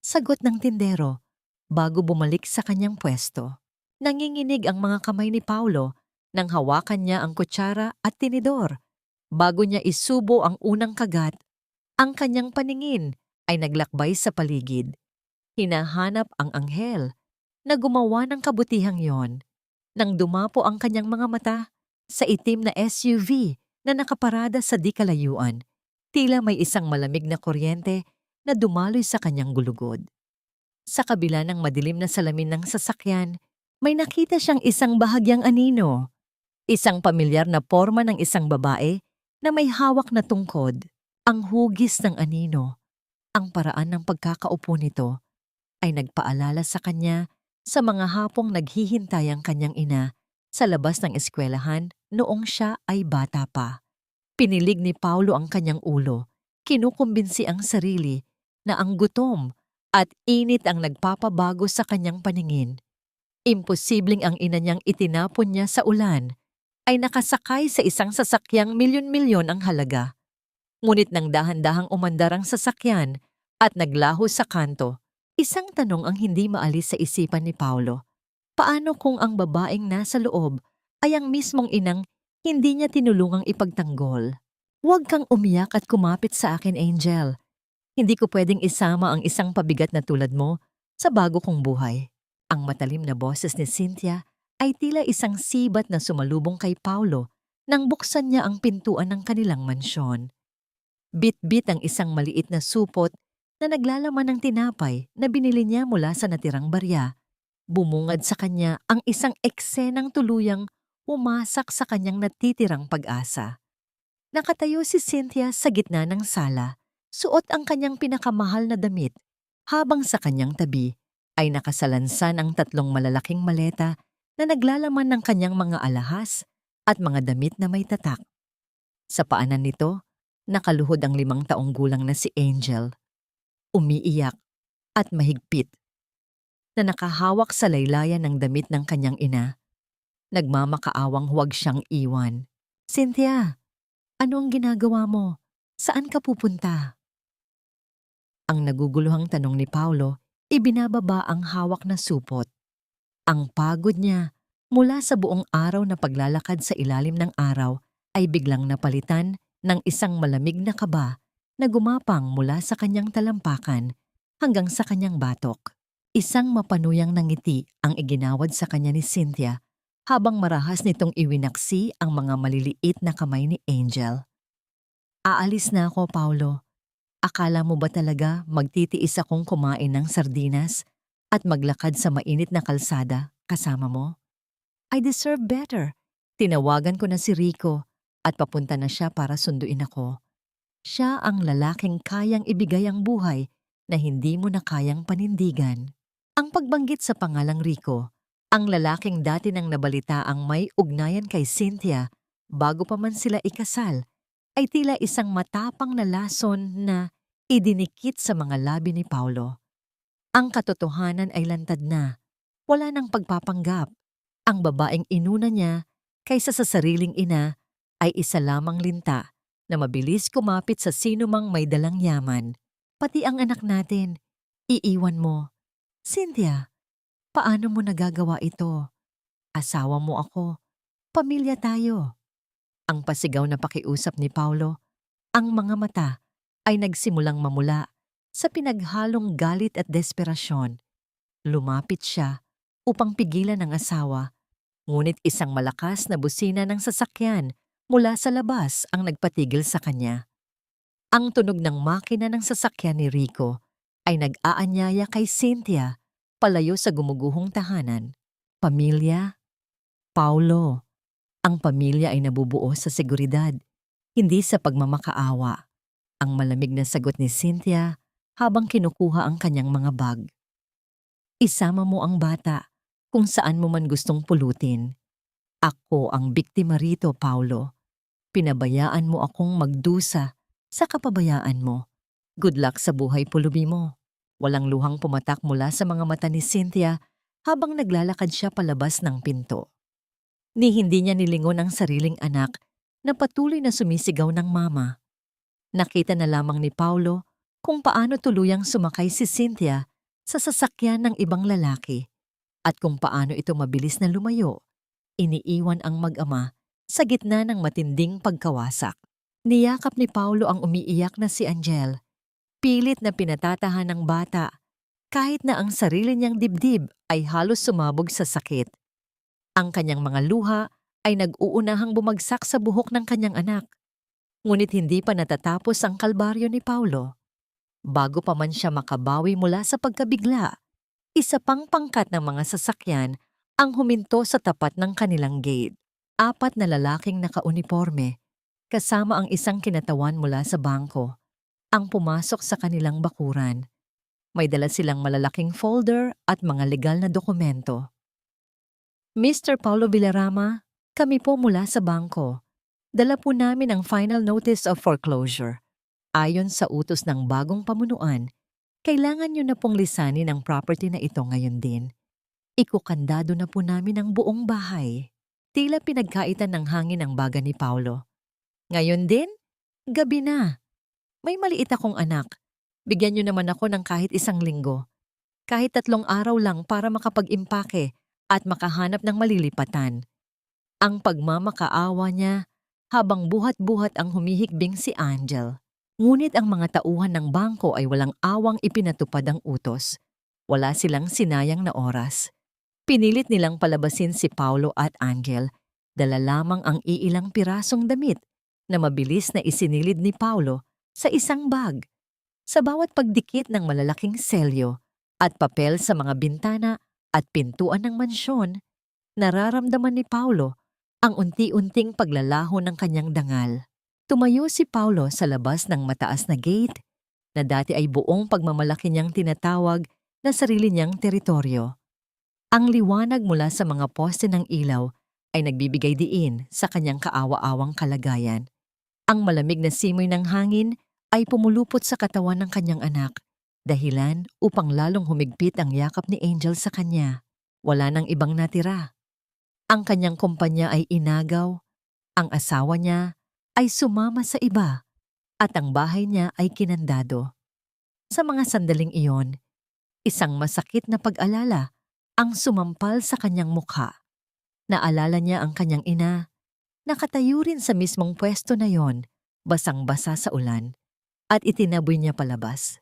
Sagot ng tindero bago bumalik sa kanyang pwesto. Nanginginig ang mga kamay ni Paulo nang hawakan niya ang kutsara at tinidor. Bago niya isubo ang unang kagat, ang kanyang paningin ay naglakbay sa paligid. Hinahanap ang anghel na gumawa ng kabutihang yon. Nang dumapo ang kanyang mga mata sa itim na SUV na nakaparada sa di kalayuan, tila may isang malamig na kuryente na dumaloy sa kanyang gulugod. Sa kabila ng madilim na salamin ng sasakyan, may nakita siyang isang bahagyang anino. Isang pamilyar na porma ng isang babae na may hawak na tungkod. Ang hugis ng anino, ang paraan ng pagkakaupo nito, ay nagpaalala sa kanya sa mga hapong naghihintay ang kanyang ina sa labas ng eskwelahan noong siya ay bata pa. Pinilig ni Paulo ang kanyang ulo, kinukumbinsi ang sarili na ang gutom at init ang nagpapabago sa kanyang paningin. Imposibleng ang ina niyang itinapon niya sa ulan ay nakasakay sa isang sasakyang milyon-milyon ang halaga. Ngunit nang dahan-dahang umandar ang sasakyan at naglaho sa kanto, isang tanong ang hindi maalis sa isipan ni Paulo. Paano kung ang babaeng nasa loob ay ang mismong inang hindi niya tinulungang ipagtanggol? Huwag kang umiyak at kumapit sa akin, Angel. Hindi ko pwedeng isama ang isang pabigat na tulad mo sa bago kong buhay. Ang matalim na boses ni Cynthia ay tila isang sibat na sumalubong kay Paulo nang buksan niya ang pintuan ng kanilang mansyon. Bit-bit ang isang maliit na supot na naglalaman ng tinapay na binili niya mula sa natirang barya. Bumungad sa kanya ang isang eksenang tuluyang umasak sa kanyang natitirang pag-asa. Nakatayo si Cynthia sa gitna ng sala, suot ang kanyang pinakamahal na damit, habang sa kanyang tabi ay nakasalansan ang 3 malalaking maleta na naglalaman ng kanyang mga alahas at mga damit na may tatak. Sa paanan nito, nakaluhod ang 5 taong gulang na si Angel, umiiyak at mahigpit, na nakahawak sa laylayan ng damit ng kanyang ina. Nagmamakaawang huwag siyang iwan. "Cynthia, ano ang ginagawa mo? Saan ka pupunta?" Ang naguguluhang tanong ni Paulo, ibinababa ang hawak na supot. Ang pagod niya mula sa buong araw na paglalakad sa ilalim ng araw ay biglang napalitan ng isang malamig na kaba na gumapang mula sa kanyang talampakan hanggang sa kanyang batok. Isang mapanuyang na ngiti ang iginawad sa kanya ni Cynthia habang marahas nitong iwinaksi ang mga maliliit na kamay ni Angel. "Aalis na ako, Paulo. Akala mo ba talaga magtitiis akong kumain ng sardinas at maglakad sa mainit na kalsada kasama mo? I deserve better." Tinawagan ko na si Rico at papunta na siya para sunduin ako. Siya ang lalaking kayang ibigay ang buhay na hindi mo na kayang panindigan. Ang pagbanggit sa pangalang Rico, ang lalaking dati nang nabalita ang may ugnayan kay Cynthia bago pa man sila ikasal, ay tila isang matapang na lason na idinikit sa mga labi ni Paulo. Ang katotohanan ay lantad na, wala nang pagpapanggap. Ang babaeng inuna niya kaysa sa sariling ina ay isa lamang linta na mabilis kumapit sa sinumang may dalang yaman. "Pati ang anak natin, iiwan mo. Cynthia, paano mo nagagawa ito? Asawa mo ako, pamilya tayo." Ang pasigaw na pakiusap ni Paulo, ang mga mata ay nagsimulang mamula sa pinaghalong galit at desperasyon. Lumapit siya upang pigilan ang asawa, ngunit isang malakas na busina ng sasakyan mula sa labas ang nagpatigil sa kanya. Ang tunog ng makina ng sasakyan ni Rico ay nag-aanyaya kay Cynthia palayo sa gumuguhong tahanan. "Pamilya, Paulo, ang pamilya ay nabubuo sa seguridad, hindi sa pagmamakaawa." Ang malamig na sagot ni Cynthia habang kinukuha ang kanyang mga bag. "Isama mo ang bata kung saan mo man gustong pulutin. Ako ang biktima rito, Paulo. Pinabayaan mo akong magdusa sa kapabayaan mo. Good luck sa buhay pulubi mo." Walang luhang pumatak mula sa mga mata ni Cynthia habang naglalakad siya palabas ng pinto. Ni hindi niya nilingon ang sariling anak na patuloy na sumisigaw ng mama. Nakita na lamang ni Paulo kung paano tuluyang sumakay si Cynthia sa sasakyan ng ibang lalaki at kung paano ito mabilis na lumayo, iniiwan ang mag-ama sa gitna ng matinding pagkawasak. Niyakap ni Paulo ang umiiyak na si Angel, pilit na pinatatahan ng bata kahit na ang sarili niyang dibdib ay halos sumabog sa sakit. Ang kanyang mga luha ay nag-uunahang bumagsak sa buhok ng kanyang anak. Ngunit hindi pa natatapos ang kalbaryo ni Paulo. Bago pa man siya makabawi mula sa pagkabigla, isa pang pangkat ng mga sasakyan ang huminto sa tapat ng kanilang gate. 4 na lalaking nakauniporme, kasama ang isang kinatawan mula sa bangko, ang pumasok sa kanilang bakuran. May dala silang malalaking folder at mga legal na dokumento. "Mr. Paulo Villarama, kami po mula sa bangko. Dala po namin ang final notice of foreclosure. Ayon sa utos ng bagong pamunuan, kailangan nyo na pong lisanin ang property na ito ngayon din. Ikukandado na po namin ang buong bahay." Tila pinagkaitan ng hangin ang baga ni Paulo. "Ngayon din? Gabi na. May maliit akong anak. Bigyan nyo naman ako ng kahit 1 linggo. Kahit 3 araw lang para makapag-impake at makahanap ng malilipatan." Ang pagmamakaawa niya habang buhat-buhat ang humihikbing si Angel. Ngunit ang mga tauhan ng bangko ay walang awang ipinatupad ang utos. Wala silang sinayang na oras. Pinilit nilang palabasin si Paulo at Angel. Dala lamang ang iilang pirasong damit na mabilis na isinilid ni Paulo sa isang bag. Sa bawat pagdikit ng malalaking selyo at papel sa mga bintana at pintuan ng mansyon, nararamdaman ni Paulo ang unti-unting paglalaho ng kanyang dangal. Tumayo si Paulo sa labas ng mataas na gate na dati ay buong pagmamalaki niyang tinatawag na sarili niyang teritoryo. Ang liwanag mula sa mga poste ng ilaw ay nagbibigay diin sa kanyang kaawa-awang kalagayan. Ang malamig na simoy ng hangin ay pumulupot sa katawan ng kanyang anak, dahilan upang lalong humigpit ang yakap ni Angel sa kanya. Wala nang ibang natira. Ang kanyang kumpanya ay inagaw, ang asawa niya ay sumama sa iba, at ang bahay niya ay kinandado. Sa mga sandaling iyon, isang masakit na pag-alala ang sumampal sa kanyang mukha. Naalala niya ang kanyang ina, nakatayo rin sa mismong pwesto na yon, basang-basa sa ulan, at itinaboy niya palabas.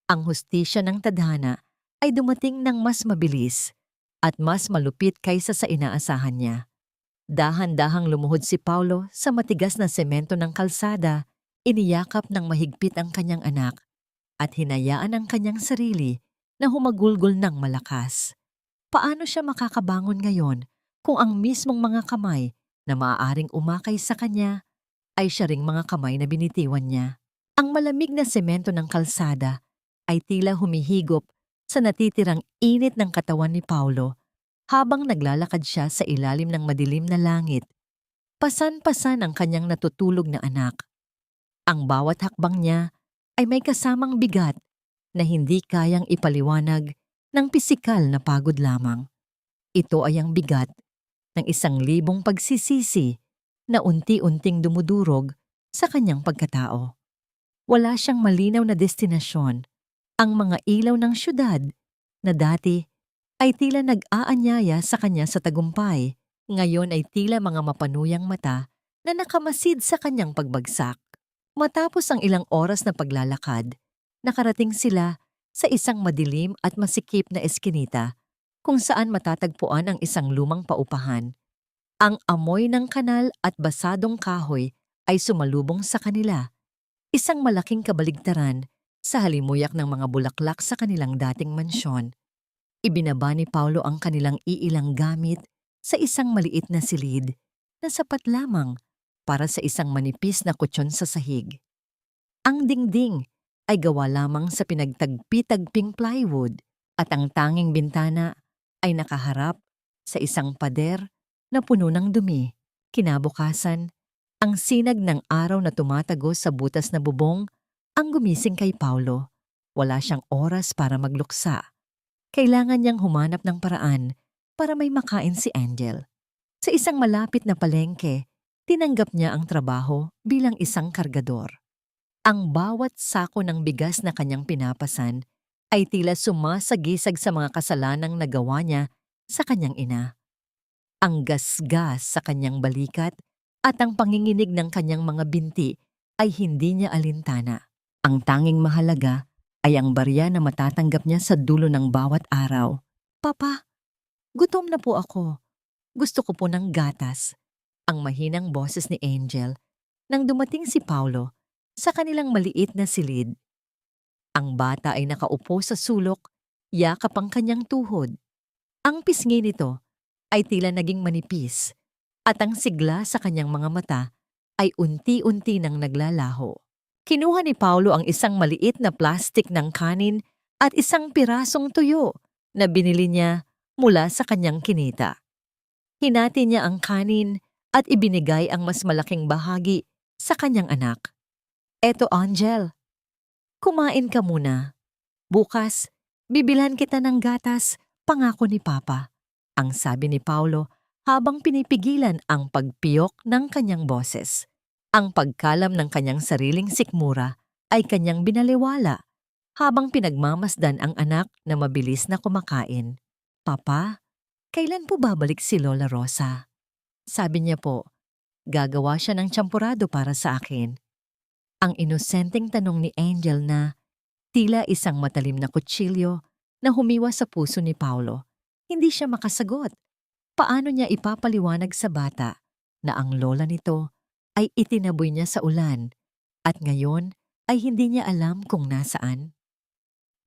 Ang hustisya ng tadhana ay dumating ng mas mabilis at mas malupit kaysa sa inaasahan niya. Dahan-dahang lumuhod si Paulo sa matigas na semento ng kalsada, iniyakap ng mahigpit ang kanyang anak at hinayaan ang kanyang sarili na humagulgol ng malakas. Paano siya makakabangon ngayon kung ang mismong mga kamay na maaaring umakay sa kanya ay siya ring mga kamay na binitiwan niya? Ang malamig na semento ng kalsada ay tila humihigop sa natitirang init ng katawan ni Paulo habang naglalakad siya sa ilalim ng madilim na langit. Pasan-pasan ang kanyang natutulog na anak. Ang bawat hakbang niya ay may kasamang bigat na hindi kayang ipaliwanag ng pisikal na pagod lamang. Ito ay ang bigat ng 1,000 pagsisisi na unti-unting dumudurog sa kanyang pagkatao. Wala siyang malinaw na destinasyon. Ang mga ilaw ng syudad na dati ay tila nag-aanyaya sa kanya sa tagumpay, ngayon ay tila mga mapanuyang mata na nakamasid sa kanyang pagbagsak. Matapos ang ilang oras na paglalakad, nakarating sila sa isang madilim at masikip na eskinita kung saan matatagpuan ang isang lumang paupahan. Ang amoy ng kanal at basadong kahoy ay sumalubong sa kanila. Isang malaking kabaligtaran sa halimuyak ng mga bulaklak sa kanilang dating mansyon. Ibinaba ni Paulo ang kanilang iilang gamit sa isang maliit na silid na sapat lamang para sa isang manipis na kutsyon sa sahig. Ang dingding ay gawa lamang sa pinagtagpi-tagping plywood at ang tanging bintana ay nakaharap sa isang pader na puno ng dumi. Kinabukasan, ang sinag ng araw na tumatagos sa butas na bubong ang gumising kay Paulo. Wala siyang oras para magluksa. Kailangan niyang humanap ng paraan para may makain si Angel. Sa isang malapit na palengke, tinanggap niya ang trabaho bilang isang kargador. Ang bawat sako ng bigas na kanyang pinapasan ay tila sumasagisag sa mga kasalanang nagawa niya sa kanyang ina. Ang gasgas sa kanyang balikat at ang panginginig ng kanyang mga binti ay hindi niya alintana. Ang tanging mahalaga ay ang barya na matatanggap niya sa dulo ng bawat araw. "Papa, gutom na po ako. Gusto ko po ng gatas." Ang mahinang boses ni Angel nang dumating si Paulo sa kanilang maliit na silid. Ang bata ay nakaupo sa sulok, yakap ang kanyang tuhod. Ang pisngi nito ay tila naging manipis at ang sigla sa kanyang mga mata ay unti-unti nang naglalaho. Kinuha ni Paulo ang isang maliit na plastik ng kanin at isang pirasong tuyo na binili niya mula sa kanyang kinita. Hinati niya ang kanin at ibinigay ang mas malaking bahagi sa kanyang anak. "Eto, Angel, kumain ka muna. Bukas, bibilhan kita ng gatas, pangako ni Papa," ang sabi ni Paulo habang pinipigilan ang pagpiyok ng kanyang boses. Ang pagkalam ng kanyang sariling sikmura ay kanyang binaliwala habang pinagmamasdan ang anak na mabilis na kumakain. "Papa, kailan po babalik si Lola Rosa?" Sabi niya po, gagawa siya ng tsampurado para sa akin. Ang inosenteng tanong ni Angel na tila isang matalim na kutsilyo na humiwa sa puso ni Paulo. Hindi siya makasagot. Paano niya ipapaliwanag sa bata na ang lola nito ay itinaboy niya sa ulan at ngayon ay hindi niya alam kung nasaan?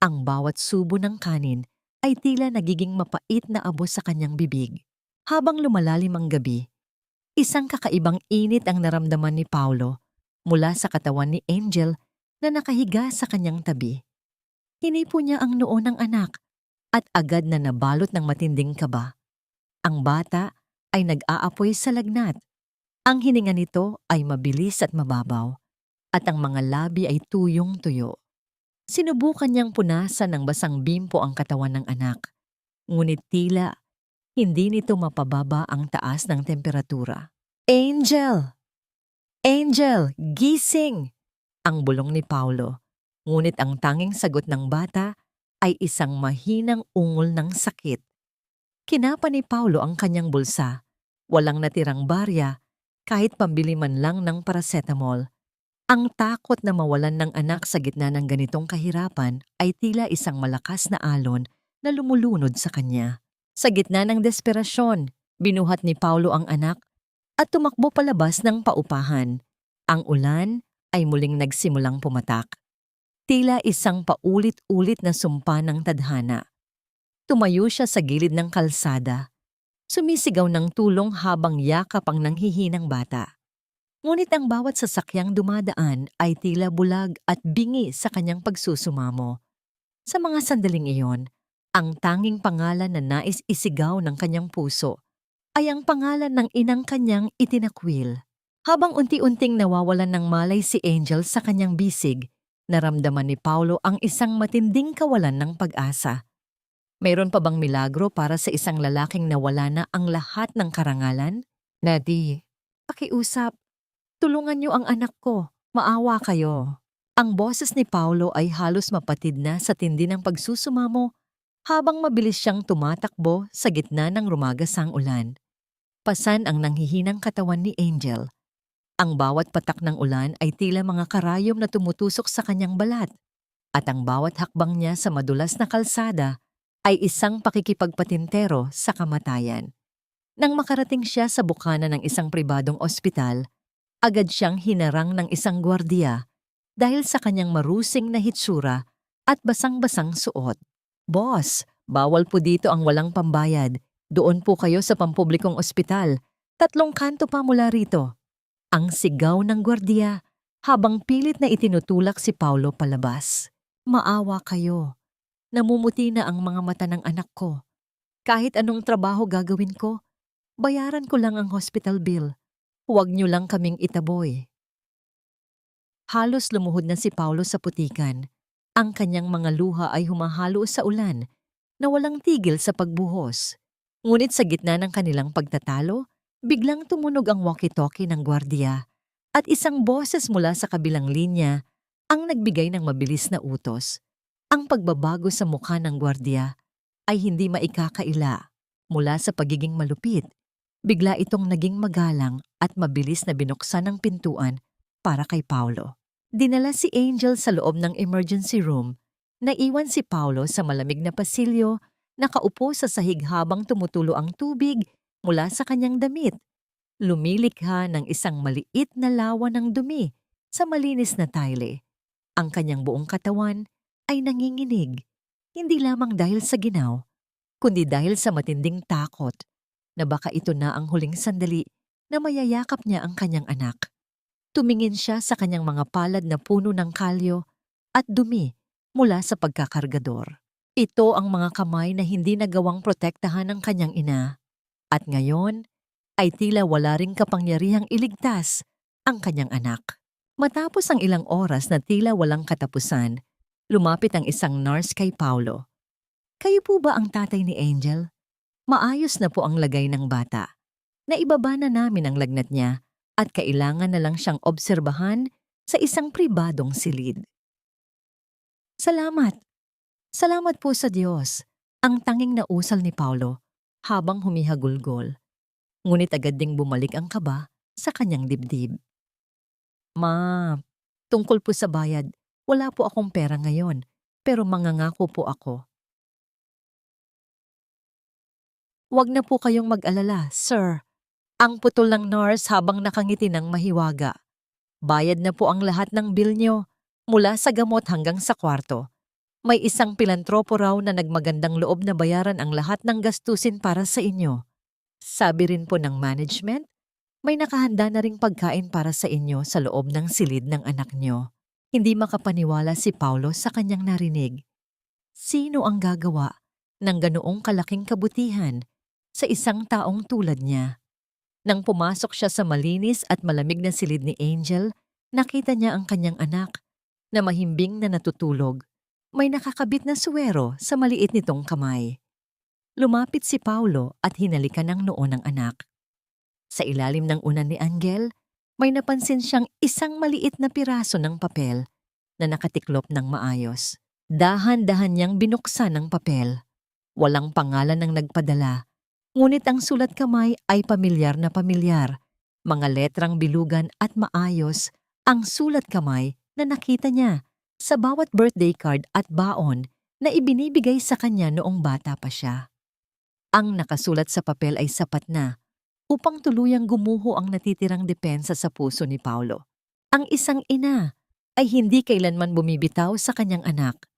Ang bawat subo ng kanin ay tila nagiging mapait na abo sa kanyang bibig. Habang lumalalim ang gabi, isang kakaibang init ang naramdaman ni Paulo mula sa katawan ni Angel na nakahiga sa kanyang tabi. Hinipo niya ang noo ng anak at agad na nabalot ng matinding kaba. Ang bata ay nag-aapoy sa lagnat. Ang hininga nito ay mabilis at mababaw, at ang mga labi ay tuyong-tuyo. Sinubukan niyang punasan ng basang bimpo ang katawan ng anak, ngunit tila hindi nito mapababa ang taas ng temperatura. "Angel! Angel! Gising!" Ang bulong ni Paulo, ngunit ang tanging sagot ng bata ay isang mahinang ungol ng sakit. Kinapa ni Paulo ang kanyang bulsa. Walang natirang barya, kahit pambili man lang ng paracetamol. Ang takot na mawalan ng anak sa gitna ng ganitong kahirapan ay tila isang malakas na alon na lumulunod sa kanya. Sa gitna ng desperasyon, binuhat ni Paulo ang anak at tumakbo palabas ng paupahan. Ang ulan ay muling nagsimulang pumatak. Tila isang paulit-ulit na sumpa ng tadhana. Tumayo siya sa gilid ng kalsada. Sumisigaw ng tulong habang yakap ang nanghihinang bata. Ngunit ang bawat sasakyang dumadaan ay tila bulag at bingi sa kanyang pagsusumamo. Sa mga sandaling iyon, ang tanging pangalan na nais isigaw ng kanyang puso ay ang pangalan ng inang kanyang itinakwil. Habang unti-unting nawawalan ng malay si Angel sa kanyang bisig, naramdaman ni Paulo ang isang matinding kawalan ng pag-asa. Mayroon pa bang milagro para sa isang lalaking nawala na ang lahat ng karangalan? "Daddy, pakiusap. Tulungan niyo ang anak ko. Maawa kayo." Ang boses ni Paulo ay halos mapatid na sa tindi ng pagsusumamo habang mabilis siyang tumatakbo sa gitna ng rumagasang ulan. Pasan ang nanghihinang katawan ni Angel. Ang bawat patak ng ulan ay tila mga karayom na tumutusok sa kanyang balat, at ang bawat hakbang niya sa madulas na kalsada ay isang pakikipagpatintero sa kamatayan. Nang makarating siya sa bukana ng isang pribadong ospital, agad siyang hinarang ng isang gwardiya dahil sa kanyang marusing na hitsura at basang-basang suot. "Boss, bawal po dito ang walang pambayad. Doon po kayo sa pampublikong ospital. 3 kanto pa mula rito." Ang sigaw ng gwardiya habang pilit na itinutulak si Paulo palabas. "Maawa kayo. Namumuti na ang mga mata ng anak ko. Kahit anong trabaho gagawin ko, bayaran ko lang ang hospital bill. Huwag niyo lang kaming itaboy." Halos lumuhod na si Paulo sa putikan. Ang kanyang mga luha ay humahalo sa ulan na walang tigil sa pagbuhos. Ngunit sa gitna ng kanilang pagtatalo, biglang tumunog ang walkie-talkie ng gwardiya at isang boses mula sa kabilang linya ang nagbigay ng mabilis na utos. Ang pagbabago sa mukha ng gwardiya ay hindi maikakaila. Mula sa pagiging malupit, bigla itong naging magalang at mabilis na binuksan ang pintuan para kay Paulo. Dinala si Angel sa loob ng emergency room. Naiwan si Paulo sa malamig na pasilyo, nakaupo sa sahig habang tumutulo ang tubig mula sa kanyang damit. Lumilikha ng isang maliit na lawa ng dumi sa malinis na tile. Ang kanyang buong katawan ay nanginginig, hindi lamang dahil sa ginaw, kundi dahil sa matinding takot na baka ito na ang huling sandali na mayayakap niya ang kanyang anak. Tumingin siya sa kanyang mga palad na puno ng kalyo at dumi mula sa pagkakargador. Ito ang mga kamay na hindi nagawang protektahan ng kanyang ina. At ngayon ay tila wala ring kapangyarihang iligtas ang kanyang anak. Matapos ang ilang oras na tila walang katapusan, lumapit ang isang nurse kay Paulo. "Kayo po ba ang tatay ni Angel? Maayos na po ang lagay ng bata. Naibaba na namin ang lagnat niya at kailangan na lang siyang obserbahan sa isang pribadong silid." "Salamat. Salamat po sa Diyos," ang tanging nausal ni Paulo habang humihagulgol. Ngunit agad ding bumalik ang kaba sa kanyang dibdib. "Ma, tungkol po sa bayad, wala po akong pera ngayon, pero mangangako po ako." "Huwag na po kayong mag-alala, sir." Ang putol ng nurse habang nakangiti ng mahiwaga. "Bayad na po ang lahat ng bill niyo, mula sa gamot hanggang sa kwarto. May isang pilantropo raw na nagmagandang loob na bayaran ang lahat ng gastusin para sa inyo. Sabi rin po ng management, may nakahanda na ring pagkain para sa inyo sa loob ng silid ng anak niyo." Hindi makapaniwala si Paulo sa kanyang narinig. Sino ang gagawa ng ganoong kalaking kabutihan sa isang taong tulad niya. Nang pumasok siya sa malinis at malamig na silid ni Angel, nakita niya ang kanyang anak na mahimbing na natutulog. May nakakabit na suwero sa maliit nitong kamay. Lumapit si Paulo at hinalikan ang noo ng anak. Sa ilalim ng unan ni Angel, may napansin siyang isang maliit na piraso ng papel na nakatiklop ng maayos. Dahan-dahan niyang binuksan ang papel. Walang pangalan ng nagpadala, ngunit ang sulat kamay ay pamilyar na pamilyar. Mga letrang bilugan at maayos ang sulat kamay na nakita niya sa bawat birthday card at baon na ibinibigay sa kanya noong bata pa siya. Ang nakasulat sa papel ay sapat na upang tuluyang gumuho ang natitirang depensa sa puso ni Paulo. Ang isang ina ay hindi kailanman bumibitaw sa kanyang anak,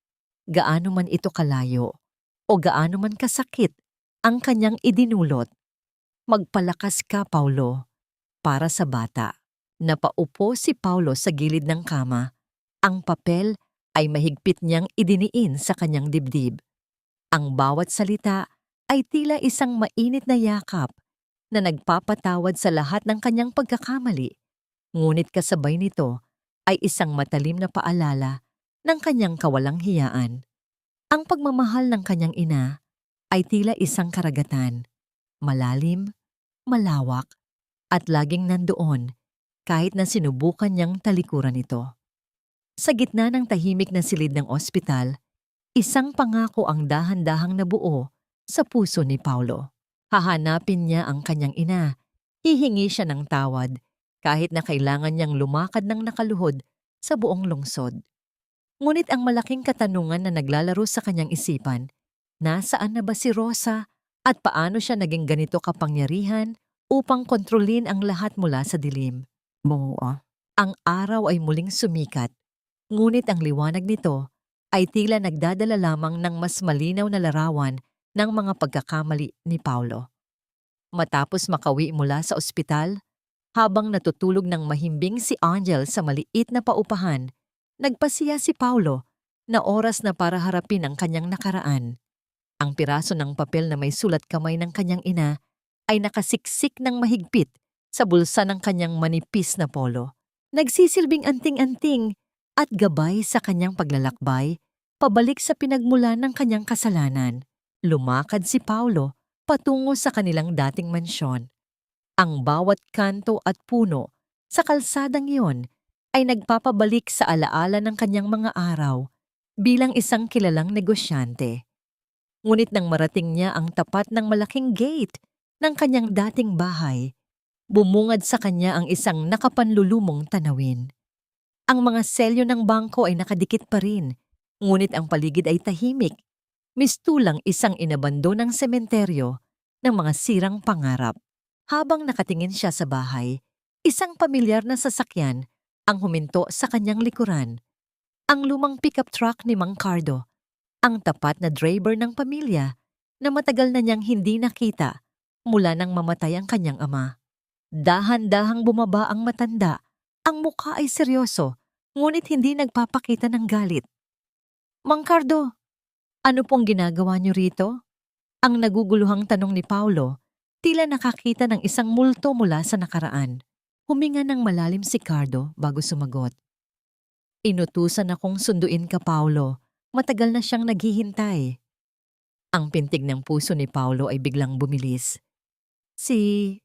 gaano man ito kalayo o gaano man kasakit ang kanyang idinulot. Magpalakas ka, Paulo, para sa bata. Napaupo si Paulo sa gilid ng kama. Ang papel ay mahigpit niyang idiniin sa kanyang dibdib. Ang bawat salita ay tila isang mainit na yakap na nagpapatawad sa lahat ng kanyang pagkakamali. Ngunit kasabay nito ay isang matalim na paalala ng kanyang kawalang hiyaan. Ang pagmamahal ng kanyang ina ay tila isang karagatan, malalim, malawak, at laging nandoon kahit na sinubukan niyang talikuran ito. Sa gitna ng tahimik na silid ng ospital, isang pangako ang dahan-dahang nabuo sa puso ni Paulo. Hahanapin niya ang kanyang ina, hihingi siya ng tawad kahit na kailangan niyang lumakad ng nakaluhod sa buong lungsod. Ngunit ang malaking katanungan na naglalaro sa kanyang isipan, nasaan na ba si Rosa at paano siya naging ganito kapangyarihan upang kontrolin ang lahat mula sa dilim? Ang araw ay muling sumikat, ngunit ang liwanag nito ay tila nagdadala lamang ng mas malinaw na larawan ng mga pagkakamali ni Paulo. Matapos makawi mula sa ospital, habang natutulog ng mahimbing si Angel sa maliit na paupahan, nagpasiya si Paulo na oras na para harapin ang kanyang nakaraan. Ang piraso ng papel na may sulat kamay ng kanyang ina ay nakasiksik ng mahigpit sa bulsa ng kanyang manipis na polo. Nagsisilbing anting-anting at gabay sa kanyang paglalakbay pabalik sa pinagmulan ng kanyang kasalanan. Lumakad si Paulo patungo sa kanilang dating mansyon. Ang bawat kanto at puno sa kalsadang iyon ay nagpapabalik sa alaala ng kanyang mga araw bilang isang kilalang negosyante. Ngunit nang marating niya ang tapat ng malaking gate ng kanyang dating bahay, bumungad sa kanya ang isang nakapanlulumong tanawin. Ang mga selyo ng bangko ay nakadikit pa rin, ngunit ang paligid ay tahimik, mistulang isang inabandonang sementeryo ng mga sirang pangarap. Habang nakatingin siya sa bahay, isang pamilyar na sasakyan ang huminto sa kanyang likuran. Ang lumang pickup truck ni Mang Cardo, ang tapat na driver ng pamilya na matagal na niyang hindi nakita mula nang mamatay ang kanyang ama. Dahan-dahang bumaba ang matanda, ang mukha ay seryoso, ngunit hindi nagpapakita ng galit. Mang Cardo, ano pong ginagawa niyo rito? Ang naguguluhang tanong ni Paulo, tila nakakita ng isang multo mula sa nakaraan. Huminga ng malalim si Cardo bago sumagot. Inutusan akong sunduin ka, Paulo. Matagal na siyang naghihintay. Ang pintig ng puso ni Paulo ay biglang bumilis. Si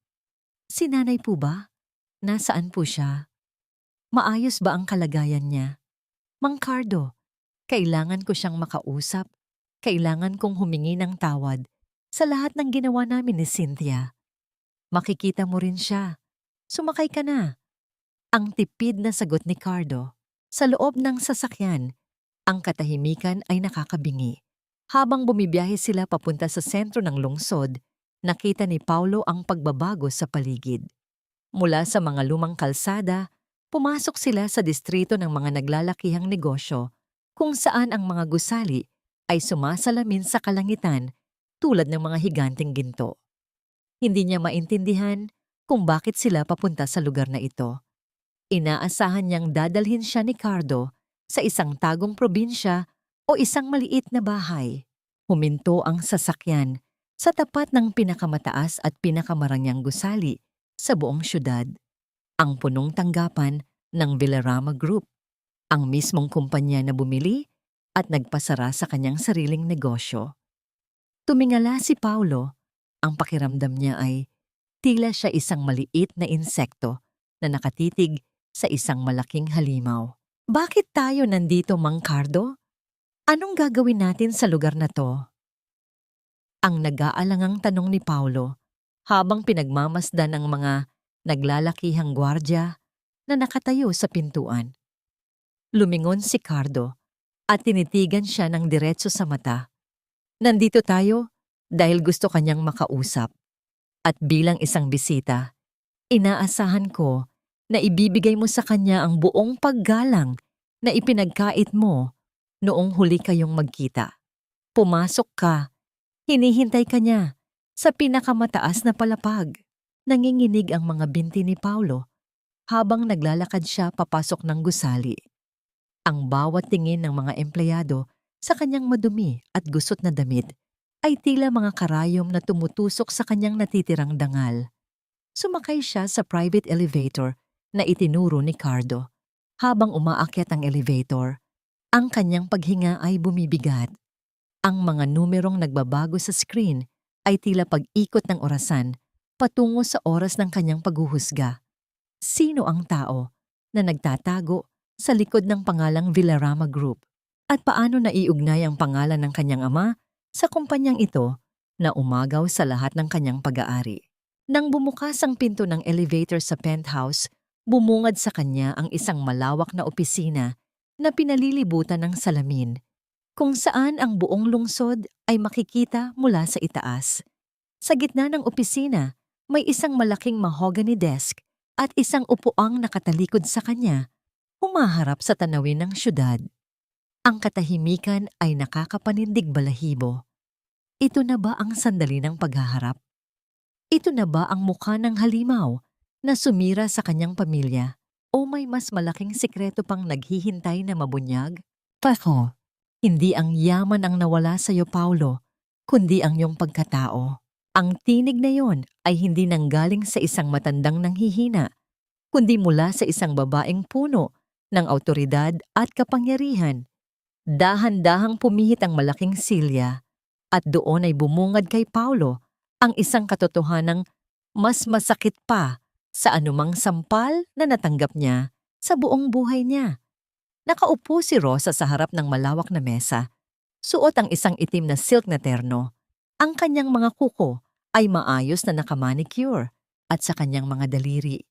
nanay po ba? Nasaan po siya? Maayos ba ang kalagayan niya? Mang Cardo, kailangan ko siyang makausap. Kailangan kong humingi ng tawad sa lahat ng ginawa namin ni Cynthia. Makikita mo rin siya. Sumakay ka na. Ang tipid na sagot ni Cardo. Sa loob ng sasakyan, ang katahimikan ay nakakabingi. Habang bumibiyahe sila papunta sa sentro ng lungsod, nakita ni Paulo ang pagbabago sa paligid. Mula sa mga lumang kalsada, pumasok sila sa distrito ng mga naglalakihang negosyo kung saan ang mga gusali ay sumasalamin sa kalangitan tulad ng mga higanteng ginto. Hindi niya maintindihan kung bakit sila papunta sa lugar na ito. Inaasahan niyang dadalhin siya ni Cardo sa isang tagong probinsya o isang maliit na bahay. Huminto ang sasakyan sa tapat ng pinakamataas at pinakamarangyang gusali sa buong syudad, ang punong tanggapan ng Villarama Group, ang mismong kumpanya na bumili at nagpasara sa kanyang sariling negosyo. Tumingala si Paulo, ang pakiramdam niya ay tila siya isang maliit na insekto na nakatitig sa isang malaking halimaw. Bakit tayo nandito, Mang Cardo? Anong gagawin natin sa lugar na to? Ang nag-aalangang tanong ni Paulo habang pinagmamasdan ang mga naglalakihang gwardya na nakatayo sa pintuan. Lumingon si Cardo at tinitigan siya ng diretso sa mata. Nandito tayo dahil gusto kanyang makausap. At bilang isang bisita, inaasahan ko na ibibigay mo sa kanya ang buong paggalang na ipinagkait mo noong huli kayong magkita. Pumasok ka, hinihintay ka niya sa pinakamataas na palapag. Nanginginig ang mga binti ni Paulo habang naglalakad siya papasok ng gusali. Ang bawat tingin ng mga empleyado sa kanyang madumi at gusot na damit ay tila mga karayom na tumutusok sa kanyang natitirang dangal. Sumakay siya sa private elevator na itinuro ni Cardo. Habang umaakyat ang elevator, ang kanyang paghinga ay bumibigat. Ang mga numerong nagbabago sa screen ay tila pag-ikot ng orasan patungo sa oras ng kanyang paghuhusga. Sino ang tao na nagtatago sa likod ng pangalang Villarama Group? At paano naiugnay ang pangalan ng kanyang ama sa kumpanyang ito na umagaw sa lahat ng kanyang pag-aari? Nang bumukas ang pinto ng elevator sa penthouse, bumungad sa kanya ang isang malawak na opisina na pinalilibutan ng salamin, kung saan ang buong lungsod ay makikita mula sa itaas. Sa gitna ng opisina, may isang malaking mahogany desk at isang upuang nakatalikod sa kanya, humaharap sa tanawin ng syudad. Ang katahimikan ay nakakapanindig balahibo. Ito na ba ang sandali ng paghaharap? Ito na ba ang mukha ng halimaw na sumira sa kanyang pamilya? O may mas malaking sikreto pang naghihintay na mabunyag? Pako, hindi ang yaman ang nawala sa iyo, Paulo, kundi ang iyong pagkatao. Ang tinig na yon ay hindi nanggaling sa isang matandang nanghihina, kundi mula sa isang babaeng puno ng awtoridad at kapangyarihan. Dahan-dahang pumihit ang malaking silya at doon ay bumungad kay Paulo ang isang katotohanang mas masakit pa sa anumang sampal na natanggap niya sa buong buhay niya. Nakaupo si Rosa sa harap ng malawak na mesa, suot ang isang itim na silk na terno. Ang kanyang mga kuko ay maayos na nakamanicure at sa kanyang mga daliri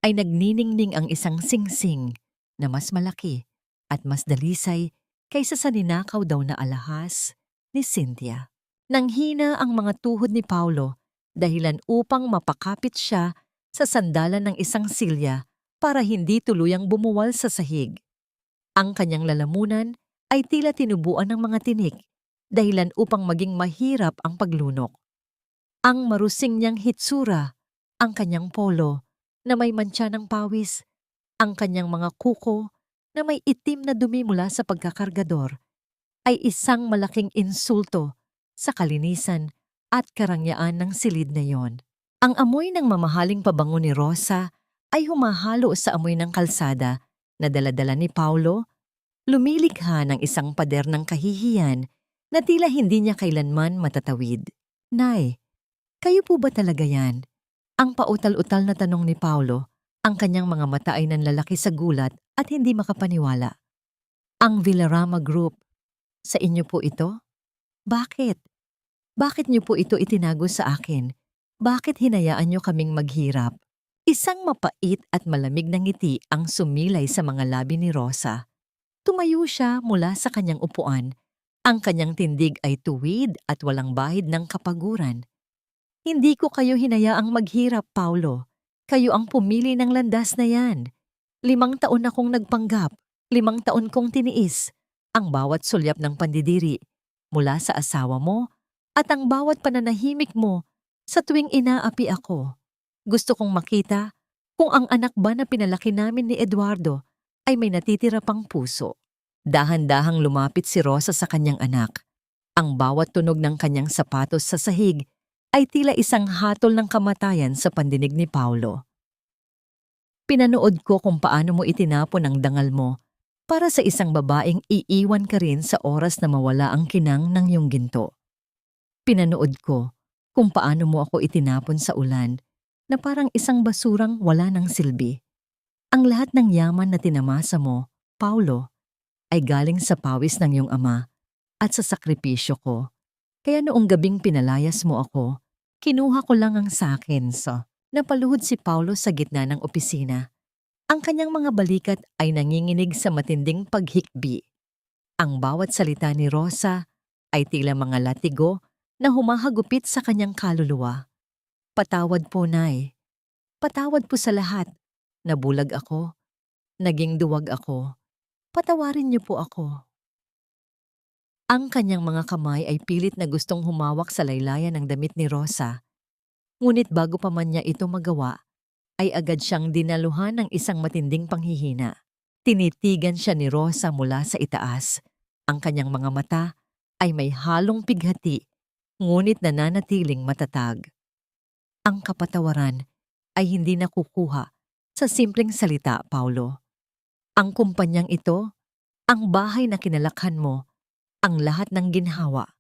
ay nagniningning ang isang singsing na mas malaki at mas dalisay kaysa sa ninakaw daw na alahas ni Cynthia. Nanghina ang mga tuhod ni Paulo dahilan upang mapakapit siya sa sandalan ng isang silya para hindi tuluyang bumuwal sa sahig. Ang kanyang lalamunan ay tila tinubuan ng mga tinik dahilan upang maging mahirap ang paglunok. Ang marusing niyang hitsura, ang kanyang polo na may mantsa ng pawis, ang kanyang mga kuko na may itim na dumi mula sa pagkakargador, ay isang malaking insulto sa kalinisan at karangyaan ng silid na yon. Ang amoy ng mamahaling pabango ni Rosa ay humahalo sa amoy ng kalsada na daladala ni Paulo, lumilikha ng isang pader ng kahihiyan na tila hindi niya kailanman matatawid. Nay, kayo po ba talaga yan? Ang pautal-utal na tanong ni Paulo, ang kanyang mga mata ay nanlalaki sa gulat at hindi makapaniwala. Ang Villarama Group, sa inyo po ito? Bakit? Bakit niyo po ito itinago sa akin? Bakit hinayaan niyo kaming maghirap? Isang mapait at malamig na ngiti ang sumilay sa mga labi ni Rosa. Tumayo siya mula sa kanyang upuan. Ang kanyang tindig ay tuwid at walang bahid ng kapaguran. Hindi ko kayo hinayaang maghirap, Paulo. Kayo ang pumili ng landas na yan. 5 taon akong nagpanggap, 5 taon kong tiniis ang bawat sulyap ng pandidiri mula sa asawa mo at ang bawat pananahimik mo sa tuwing inaapi ako. Gusto kong makita kung ang anak ba na pinalaki namin ni Eduardo ay may natitira pang puso. Dahan-dahang lumapit si Rosa sa kanyang anak. Ang bawat tunog ng kanyang sapatos sa sahig ay tila isang hatol ng kamatayan sa pandinig ni Paulo. Pinanood ko kung paano mo itinapon ang dangal mo para sa isang babaeng iiwan ka rin sa oras na mawala ang kinang ng iyong ginto. Pinanood ko kung paano mo ako itinapon sa ulan na parang isang basurang wala ng silbi. Ang lahat ng yaman na tinamasa mo, Paulo, ay galing sa pawis ng iyong ama at sa sakripisyo ko. Kaya noong gabing pinalayas mo ako, kinuha ko lang ang sakin. Napaluhod si Paulo sa gitna ng opisina. Ang kanyang mga balikat ay nanginginig sa matinding paghikbi. Ang bawat salita ni Rosa ay tila mga latigo na humahagupit sa kanyang kaluluwa. Patawad po, Nay. Patawad po sa lahat. Nabulag ako. Naging duwag ako. Patawarin niyo po ako. Ang kanyang mga kamay ay pilit na gustong humawak sa laylayan ng damit ni Rosa. Ngunit bago pa man niya ito magawa, ay agad siyang dinaluhan ng isang matinding panghihina. Tinitigan siya ni Rosa mula sa itaas. Ang kanyang mga mata ay may halong pighati, ngunit nananatiling matatag. Ang kapatawaran ay hindi nakukuha sa simpleng salita, Paulo. Ang kumpanyang ito, ang bahay na kinalakhan mo, ang lahat ng ginhawa,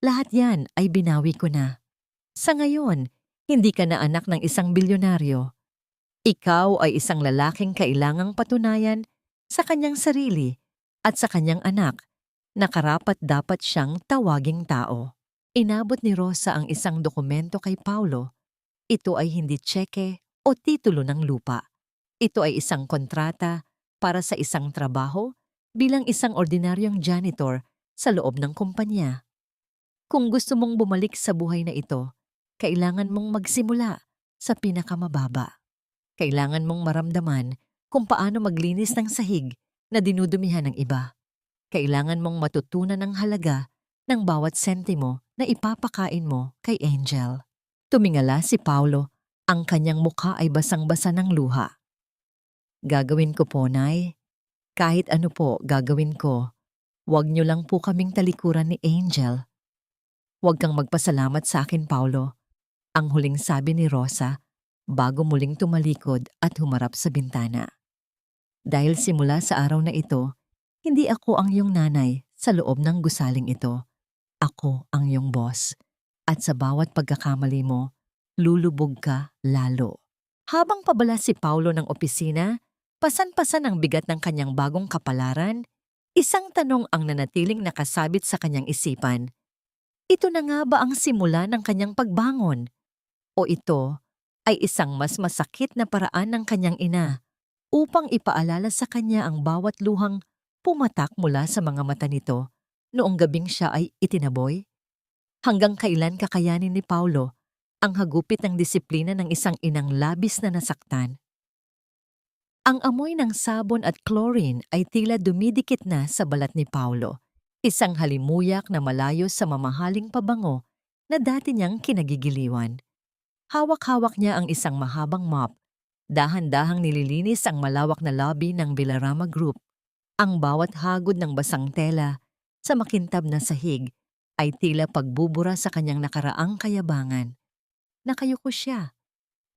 lahat yan ay binawi ko na. Sa ngayon, hindi ka na anak ng isang bilyonaryo. Ikaw ay isang lalaking kailangang patunayan sa kanyang sarili at sa kanyang anak na karapat-dapat siyang tawaging tao. Inabot ni Rosa ang isang dokumento kay Paulo. Ito ay hindi tseke o titulo ng lupa. Ito ay isang kontrata para sa isang trabaho bilang isang ordinaryong janitor sa loob ng kumpanya. Kung gusto mong bumalik sa buhay na ito, kailangan mong magsimula sa pinakamababa. Kailangan mong maramdaman kung paano maglinis ng sahig na dinudumihan ng iba. Kailangan mong matutunan ang halaga ng bawat sentimo na ipapakain mo kay Angel. Tumingala si Paulo, ang kanyang mukha ay basang-basa ng luha. Gagawin ko po, Nay. Kahit ano po gagawin ko. Huwag niyo lang po kaming talikuran ni Angel. Huwag kang magpasalamat sa akin, Paulo. Ang huling sabi ni Rosa bago muling tumalikod at humarap sa bintana. Dahil simula sa araw na ito, hindi ako ang iyong nanay sa loob ng gusaling ito. Ako ang iyong boss. At sa bawat pagkakamali mo, lulubog ka lalo. Habang pabala si Paulo ng opisina, pasan-pasan ang bigat ng kanyang bagong kapalaran, isang tanong ang nanatiling nakasabit sa kanyang isipan. Ito na nga ba ang simula ng kanyang pagbangon? O ito ay isang mas masakit na paraan ng kanyang ina upang ipaalala sa kanya ang bawat luhang pumatak mula sa mga mata nito noong gabing siya ay itinaboy? Hanggang kailan kakayanin ni Paulo ang hagupit ng disiplina ng isang inang labis na nasaktan? Ang amoy ng sabon at chlorine ay tila dumidikit na sa balat ni Paulo, isang halimuyak na malayo sa mamahaling pabango na dati niyang kinagigiliwan. Hawak-hawak niya ang isang mahabang mop. Dahan-dahang nililinis ang malawak na lobby ng Villarama Group. Ang bawat hagod ng basang tela sa makintab na sahig ay tila pagbubura sa kanyang nakaraang kayabangan. Nakayuko siya.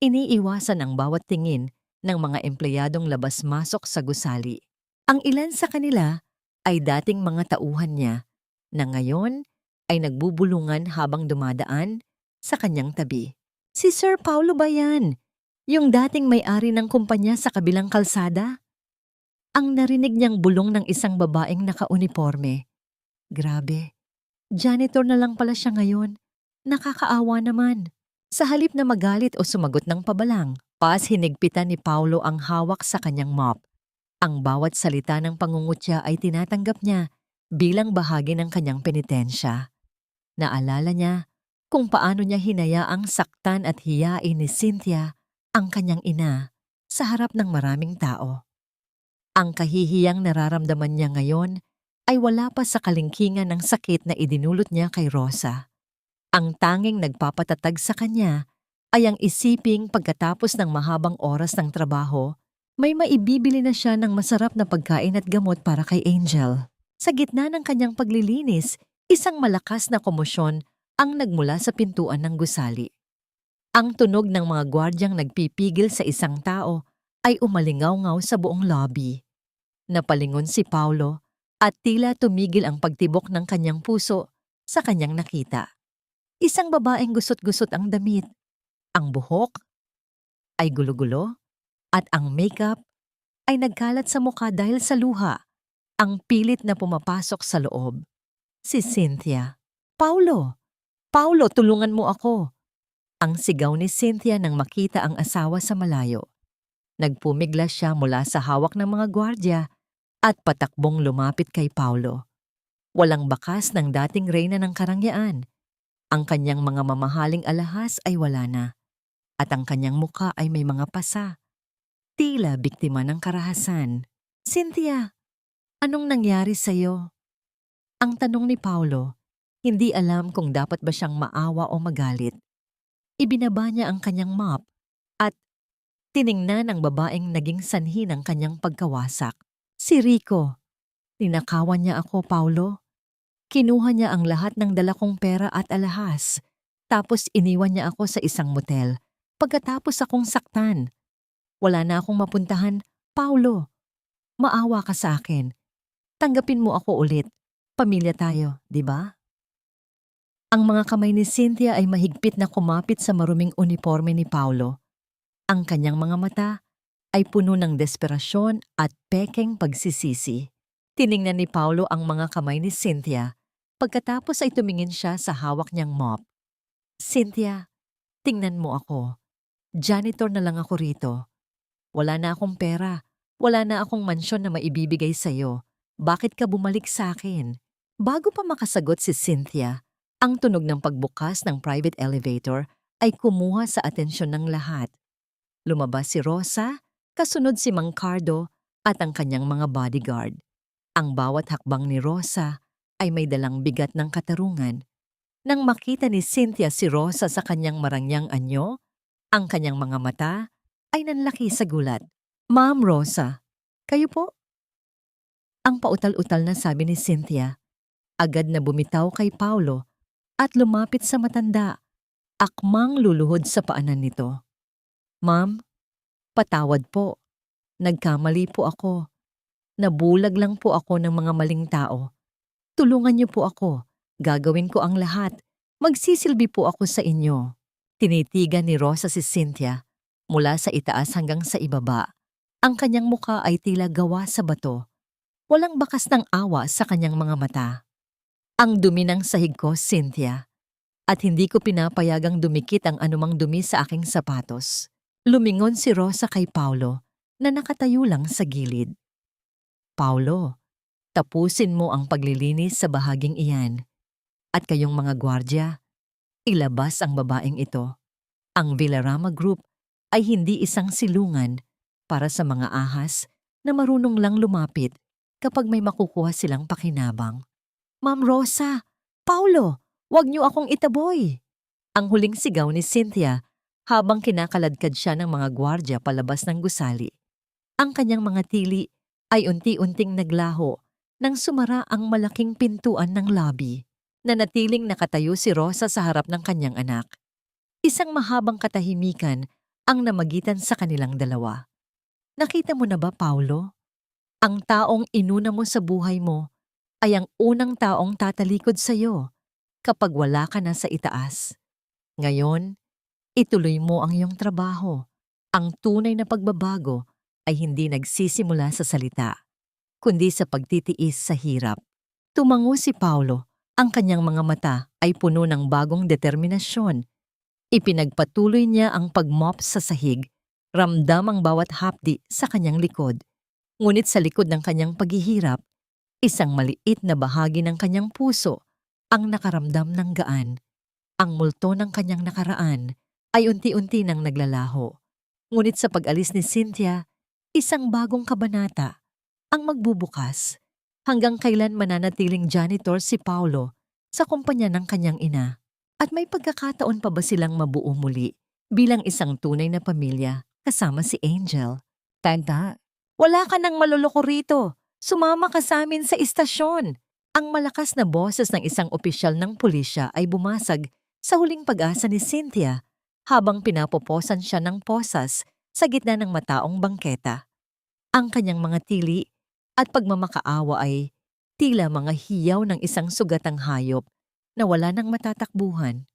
Iniiwasan ang bawat tingin ng mga empleyadong labas-masok sa gusali. Ang ilan sa kanila ay dating mga tauhan niya na ngayon ay nagbubulungan habang dumadaan sa kanyang tabi. Si Sir Paulo ba yan? Yung dating may-ari ng kumpanya sa kabilang kalsada? Ang narinig niyang bulong ng isang babaeng naka-uniforme. Grabe, janitor na lang pala siya ngayon. Nakakaawa naman. Sa halip na magalit o sumagot ng pabalang, hinigpitan ni Paulo ang hawak sa kanyang mop. Ang bawat salita ng pangungutya ay tinatanggap niya bilang bahagi ng kanyang penitensya. Naalala niya kung paano niya hinayaang saktan at hiyain ni Cynthia, ang kanyang ina, sa harap ng maraming tao. Ang kahihiyang nararamdaman niya ngayon ay wala pa sa kalingkingan ng sakit na idinulot niya kay Rosa. Ang tanging nagpapatatag sa kanya ay ang isiping pagkatapos ng mahabang oras ng trabaho, may maibibili na siya ng masarap na pagkain at gamot para kay Angel. Sa gitna ng kanyang paglilinis, Isang malakas na komosyon ang nagmula sa pintuan ng gusali. Ang tunog ng mga gwardyang nagpipigil sa isang tao ay umalingaw-ngaw sa buong lobby. Napalingon si Paulo at tila tumigil ang pagtibok ng kanyang puso sa kanyang nakita. Isang babaeng gusot-gusot ang damit. Ang buhok ay gulo-gulo at ang makeup ay nagkalat sa mukha dahil sa luha. Ang pilit na pumapasok sa loob. Si Cynthia. Paulo! Paulo, tulungan mo ako! Ang sigaw ni Cynthia nang makita ang asawa sa malayo. Nagpumiglas siya mula sa hawak ng mga gwardya at patakbong lumapit kay Paulo. Walang bakas ng dating reyna ng karangyaan. Ang kanyang mga mamahaling alahas ay wala na. At ang kanyang muka ay may mga pasa. Tila biktima ng karahasan. Cynthia, anong nangyari sa'yo? Ang tanong ni Paulo, hindi alam kung dapat ba siyang maawa o magalit. Ibinaba niya ang kanyang mop at tiningnan ang babaeng naging sanhi ng kanyang pagkawasak. Si Rico. Ninakawan niya ako, Paulo. Kinuha niya ang lahat ng dala kong pera at alahas. Tapos iniwan niya ako sa isang motel. Pagkatapos akong saktan. Wala na akong mapuntahan. Paulo, maawa ka sa akin. Tanggapin mo ako ulit. Pamilya tayo, di ba? Ang mga kamay ni Cynthia ay mahigpit na kumapit sa maruming uniforme ni Paulo. Ang kanyang mga mata ay puno ng desperasyon at pekeng pagsisisi. Tiningnan ni Paulo ang mga kamay ni Cynthia. Pagkatapos ay tumingin siya sa hawak niyang mop. Cynthia, tingnan mo ako. Janitor na lang ako rito. Wala na akong pera. Wala na akong mansyon na maibibigay sa'yo. Bakit ka bumalik sa akin? Bago pa makasagot si Cynthia, ang tunog ng pagbukas ng private elevator ay kumuha sa atensyon ng lahat. Lumabas si Rosa, kasunod si Mang Cardo at ang kanyang mga bodyguard. Ang bawat hakbang ni Rosa ay may dalang bigat ng katarungan. Nang makita ni Cynthia si Rosa sa kanyang marangyang anyo, ang kanyang mga mata ay nanlaki sa gulat. Ma'am Rosa, kayo po? Ang pautal-utal na sabi ni Cynthia. Agad na bumitaw kay Paulo at lumapit sa matanda, akmang luluhod sa paanan nito. Ma'am, patawad po. Nagkamali po ako. Nabulag lang po ako ng mga maling tao. Tulungan niyo po ako. Gagawin ko ang lahat. Magsisilbi po ako sa inyo. Tinitigan ni Rosa si Cynthia mula sa itaas hanggang sa ibaba. Ang kanyang muka ay tila gawa sa bato. Walang bakas ng awa sa kanyang mga mata. Ang dumi ng sahig ko, Cynthia. At hindi ko pinapayagang dumikit ang anumang dumi sa aking sapatos. Lumingon si Rosa kay Paulo na nakatayo lang sa gilid. Paulo, tapusin mo ang paglilinis sa bahaging iyan. At kayong mga gwardya, ilabas ang babaeng ito. Ang Villarama Group ay hindi isang silungan para sa mga ahas na marunong lang lumapit kapag may makukuha silang pakinabang. Ma'am Rosa, Paulo, wag niyo akong itaboy! Ang huling sigaw ni Cynthia habang kinakaladkad siya ng mga gwardya palabas ng gusali. Ang kanyang mga tili ay unti-unting naglaho nang sumara ang malaking pintuan ng lobby. Nanatiling nakatayo si Rosa sa harap ng kanyang anak. Isang mahabang katahimikan ang namagitan sa kanilang dalawa. Nakita mo na ba, Paulo? Ang taong inuna mo sa buhay mo ay ang unang taong tatalikod sa iyo kapag wala ka na sa itaas. Ngayon, ituloy mo ang iyong trabaho. Ang tunay na pagbabago ay hindi nagsisimula sa salita, kundi sa pagtitiis sa hirap. Tumango si Paulo, ang kanyang mga mata ay puno ng bagong determinasyon. Ipinagpatuloy niya ang pagmop sa sahig, ramdam ang bawat hapdi sa kanyang likod. Ngunit sa likod ng kanyang paghihirap, isang maliit na bahagi ng kanyang puso ang nakaramdam ng gaan. Ang multo ng kanyang nakaraan ay unti-unti nang naglalaho. Ngunit sa pag-alis ni Cynthia, isang bagong kabanata ang magbubukas. Hanggang kailan mananatiling janitor si Paulo sa kumpanya ng kanyang ina? At may pagkakataon pa ba silang mabuo muli bilang isang tunay na pamilya kasama si Angel? Tanda, wala ka nang maluloko rito. Sumama ka sa amin sa istasyon. Ang malakas na boses ng isang opisyal ng pulisya ay bumasag sa huling pag-asa ni Cynthia habang pinapoposan siya ng posas sa gitna ng mataong bangketa. Ang kanyang mga tili at pagmamakaawa ay tila mga hiyaw ng isang sugatang hayop na wala nang matatakbuhan.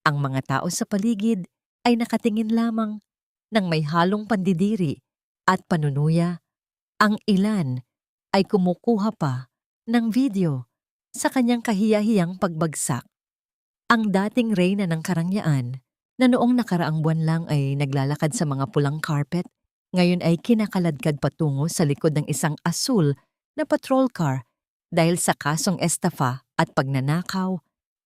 Ang mga tao sa paligid ay nakatingin lamang ng may halong pandidiri at panunuya. Ang ilan ay kumukuha pa ng video sa kanyang kahiyahiyang pagbagsak. Ang dating reyna ng karangyaan na noong nakaraang buwan lang ay naglalakad sa mga pulang carpet, ngayon ay kinakaladkad patungo sa likod ng isang asul na patrol car dahil sa kasong estafa at pagnanakaw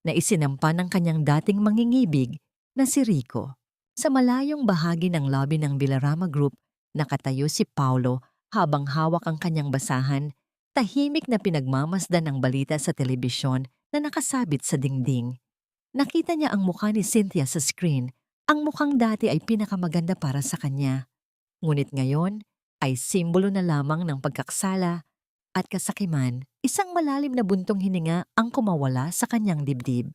na isinampa ng kanyang dating mangingibig na si Rico. Sa malayong bahagi ng lobby ng Villarama Group, nakatayo si Paulo habang hawak ang kanyang basahan, tahimik na pinagmamasdan ng balita sa telebisyon na nakasabit sa dingding. Nakita niya ang mukha ni Cynthia sa screen. Ang mukhang dati ay pinakamaganda para sa kanya. Ngunit ngayon ay simbolo na lamang ng pagkaksala at kasakiman. Isang malalim na buntong hininga ang kumawala sa kanyang dibdib.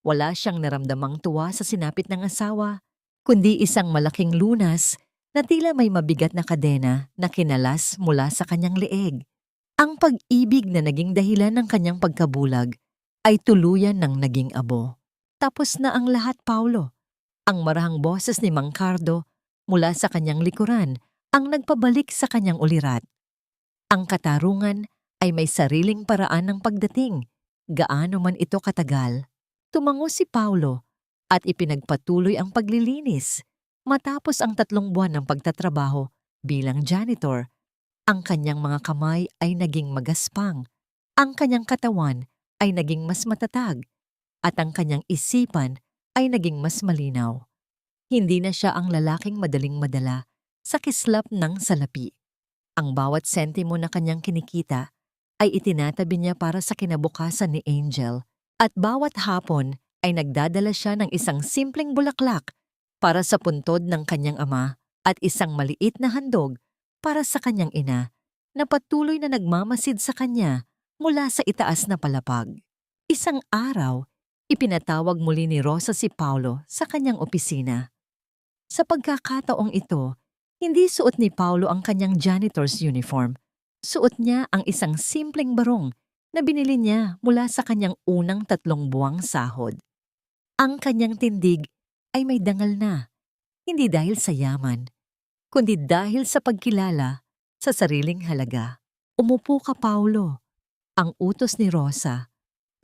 Wala siyang naramdamang tuwa sa sinapit ng asawa, kundi isang malaking lunas na tila may mabigat na kadena na kinalas mula sa kanyang leeg. Ang pag-ibig na naging dahilan ng kanyang pagkabulag ay tuluyan ng naging abo. Tapos na ang lahat, Paulo. Ang marahang boses ni Mang Cardo mula sa kanyang likuran ang nagpabalik sa kanyang ulirat. Ang katarungan ay may sariling paraan ng pagdating, gaano man ito katagal. Tumango si Paulo at ipinagpatuloy ang paglilinis. Matapos ang 3 buwan ng pagtatrabaho bilang janitor, ang kanyang mga kamay ay naging magaspang, ang kanyang katawan ay naging mas matatag, at ang kanyang isipan ay naging mas malinaw. Hindi na siya ang lalaking madaling madala sa kislap ng salapi. Ang bawat sentimo na kanyang kinikita ay itinatabi niya para sa kinabukasan ni Angel, at bawat hapon ay nagdadala siya ng isang simpleng bulaklak para sa puntod ng kanyang ama at isang maliit na handog para sa kanyang ina na patuloy na nagmamasid sa kanya mula sa itaas na palapag. Isang araw, ipinatawag muli ni Rosa si Paulo sa kanyang opisina. Sa pagkakataong ito, hindi suot ni Paulo ang kanyang janitor's uniform. Suot niya ang isang simpleng barong na binili niya mula sa kanyang unang 3 buwang sahod. Ang kanyang tindig ay may dangal na, hindi dahil sa yaman, kundi dahil sa pagkilala sa sariling halaga. Umupo ka, Paulo. Ang utos ni Rosa.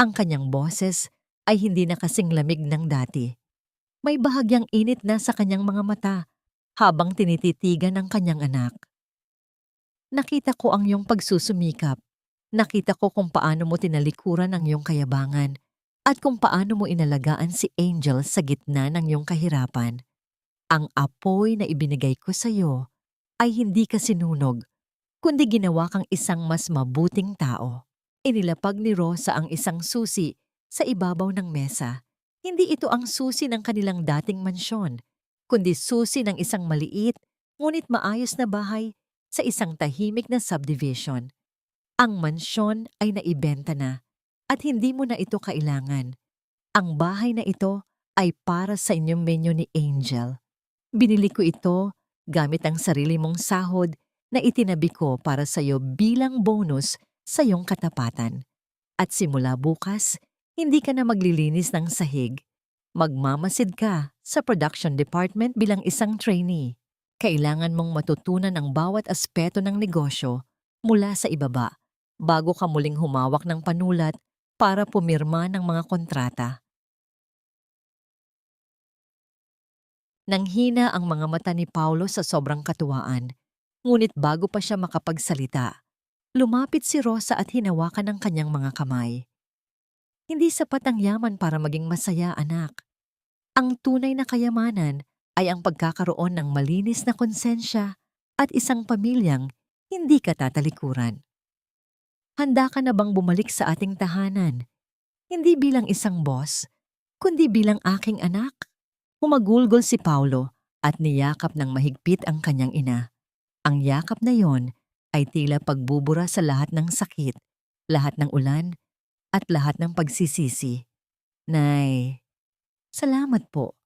Ang kanyang boses ay hindi na kasing lamig ng dati. May bahagyang init na sa kanyang mga mata habang tinititigan ang kanyang anak. Nakita ko ang iyong pagsusumikap. Nakita ko kung paano mo tinalikuran ang iyong kayabangan at kung paano mo inalagaan si Angel sa gitna ng iyong kahirapan. Ang apoy na ibinigay ko sa iyo ay hindi ka sinunog, kundi ginawa kang isang mas mabuting tao. Inilapag ni Rosa ang isang susi sa ibabaw ng mesa. Hindi ito ang susi ng kanilang dating mansyon, kundi susi ng isang maliit ngunit maayos na bahay sa isang tahimik na subdivision. Ang mansyon ay naibenta na at hindi mo na ito kailangan. Ang bahay na ito ay para sa inyong menyo ni Angel. Binili ko ito gamit ang sarili mong sahod na itinabi ko para sa iyo bilang bonus sa iyong katapatan. At simula bukas, hindi ka na maglilinis ng sahig. Magmamasid ka sa production department bilang isang trainee. Kailangan mong matutunan ang bawat aspeto ng negosyo mula sa ibaba bago ka muling humawak ng panulat para pumirma ng mga kontrata. Nanghina ang mga mata ni Paulo sa sobrang katuwaan, ngunit bago pa siya makapagsalita, lumapit si Rosa at hinawakan ang kanyang mga kamay. Hindi sapat ang yaman para maging masaya, anak. Ang tunay na kayamanan ay ang pagkakaroon ng malinis na konsensya at isang pamilyang hindi ka tatalikuran. Handa ka na bang bumalik sa ating tahanan? Hindi bilang isang boss, kundi bilang aking anak? Humagulgol si Paulo at niyakap ng mahigpit ang kanyang ina. Ang yakap na yon ay tila pagbubura sa lahat ng sakit lahat ng ulan, at lahat ng pagsisisi. Nay, salamat po.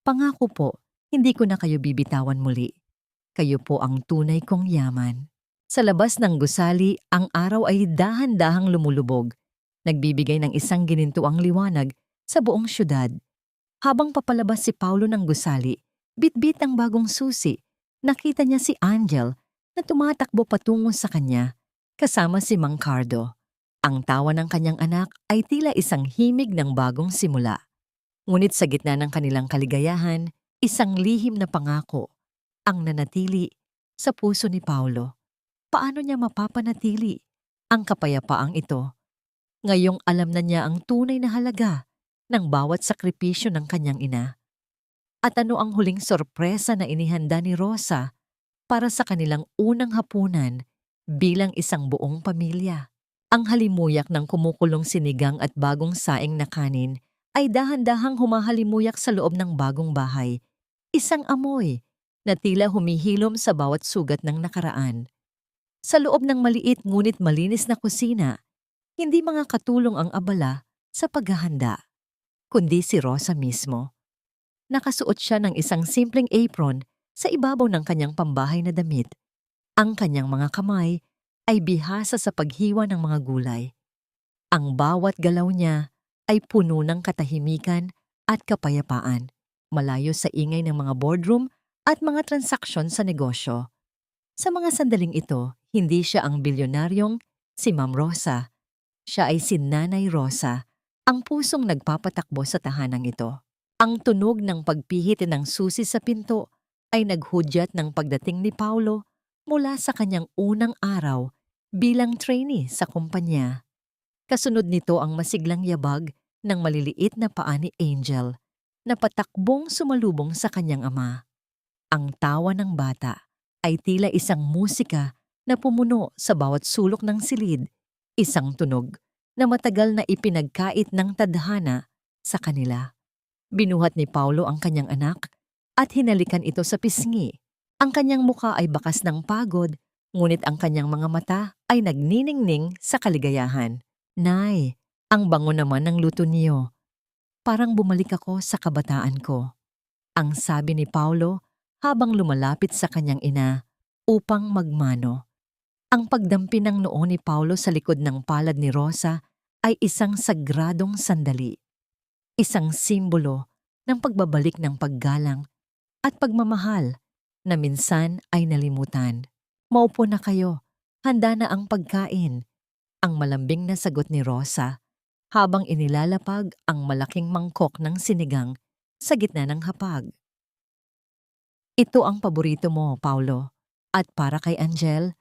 Pangako po, hindi ko na kayo bibitawan muli. Kayo po ang tunay kong yaman. Sa labas ng gusali, ang araw ay dahan-dahang lumulubog, nagbibigay ng isang ginintuang liwanag sa buong syudad. Habang papalabas si Paulo ng gusali, bitbit ang bagong susi, nakita niya si Angel na tumatakbo patungo sa kanya, kasama si Mang Cardo. Ang tawa ng kanyang anak ay tila isang himig ng bagong simula. Ngunit sa gitna ng kanilang kaligayahan, isang lihim na pangako ang nanatili sa puso ni Paulo. Paano niya mapapanatili ang kapayapaang ito? Ngayong alam na niya ang tunay na halaga ng bawat sakripisyo ng kanyang ina. At ano ang huling sorpresa na inihanda ni Rosa para sa kanilang unang hapunan bilang isang buong pamilya? Ang halimuyak ng kumukulong sinigang at bagong saing na kanin ay dahan-dahang humahalimuyak sa loob ng bagong bahay. Isang amoy na tila humihilom sa bawat sugat ng nakaraan. Sa loob ng maliit ngunit malinis na kusina, hindi mga katulong ang abala sa paghahanda, kundi si Rosa mismo. Nakasuot siya ng isang simpleng apron sa ibabaw ng kanyang pambahay na damit. Ang kanyang mga kamay ay bihasa sa paghiwa ng mga gulay. Ang bawat galaw niya ay puno ng katahimikan at kapayapaan, malayo sa ingay ng mga boardroom at mga transaksyon sa negosyo. Sa mga sandaling ito, hindi siya ang bilyonaryong si Ma'am Rosa. Siya ay si Nanay Rosa, ang pusong nagpapatakbo sa tahanang ito. Ang tunog ng pagpihit ng susi sa pinto ay naghudyat ng pagdating ni Paulo mula sa kanyang unang araw bilang trainee sa kumpanya. Kasunod nito ang masiglang yabag ng maliliit na paa ni Angel na patakbong sumalubong sa kanyang ama. Ang tawa ng bata ay tila isang musika na pumuno sa bawat sulok ng silid, isang tunog na matagal na ipinagkait ng tadhana sa kanila. Binuhat ni Paulo ang kanyang anak at hinalikan ito sa pisngi. Ang kanyang muka ay bakas ng pagod, ngunit ang kanyang mga mata ay nagniningning sa kaligayahan. Nay, ang bango naman ng luto niyo. Parang bumalik ako sa kabataan ko. Ang sabi ni Paulo habang lumalapit sa kanyang ina upang magmano. Ang pagdampi ng noo ni Paulo sa likod ng palad ni Rosa ay isang sagradong sandali. Isang simbolo ng pagbabalik ng paggalang at pagmamahal na minsan ay nalimutan. Maupo na kayo, handa na ang pagkain. Ang malambing na sagot ni Rosa habang inilalapag ang malaking mangkok ng sinigang sa gitna ng hapag. Ito ang paborito mo, Paulo. At para kay Angel,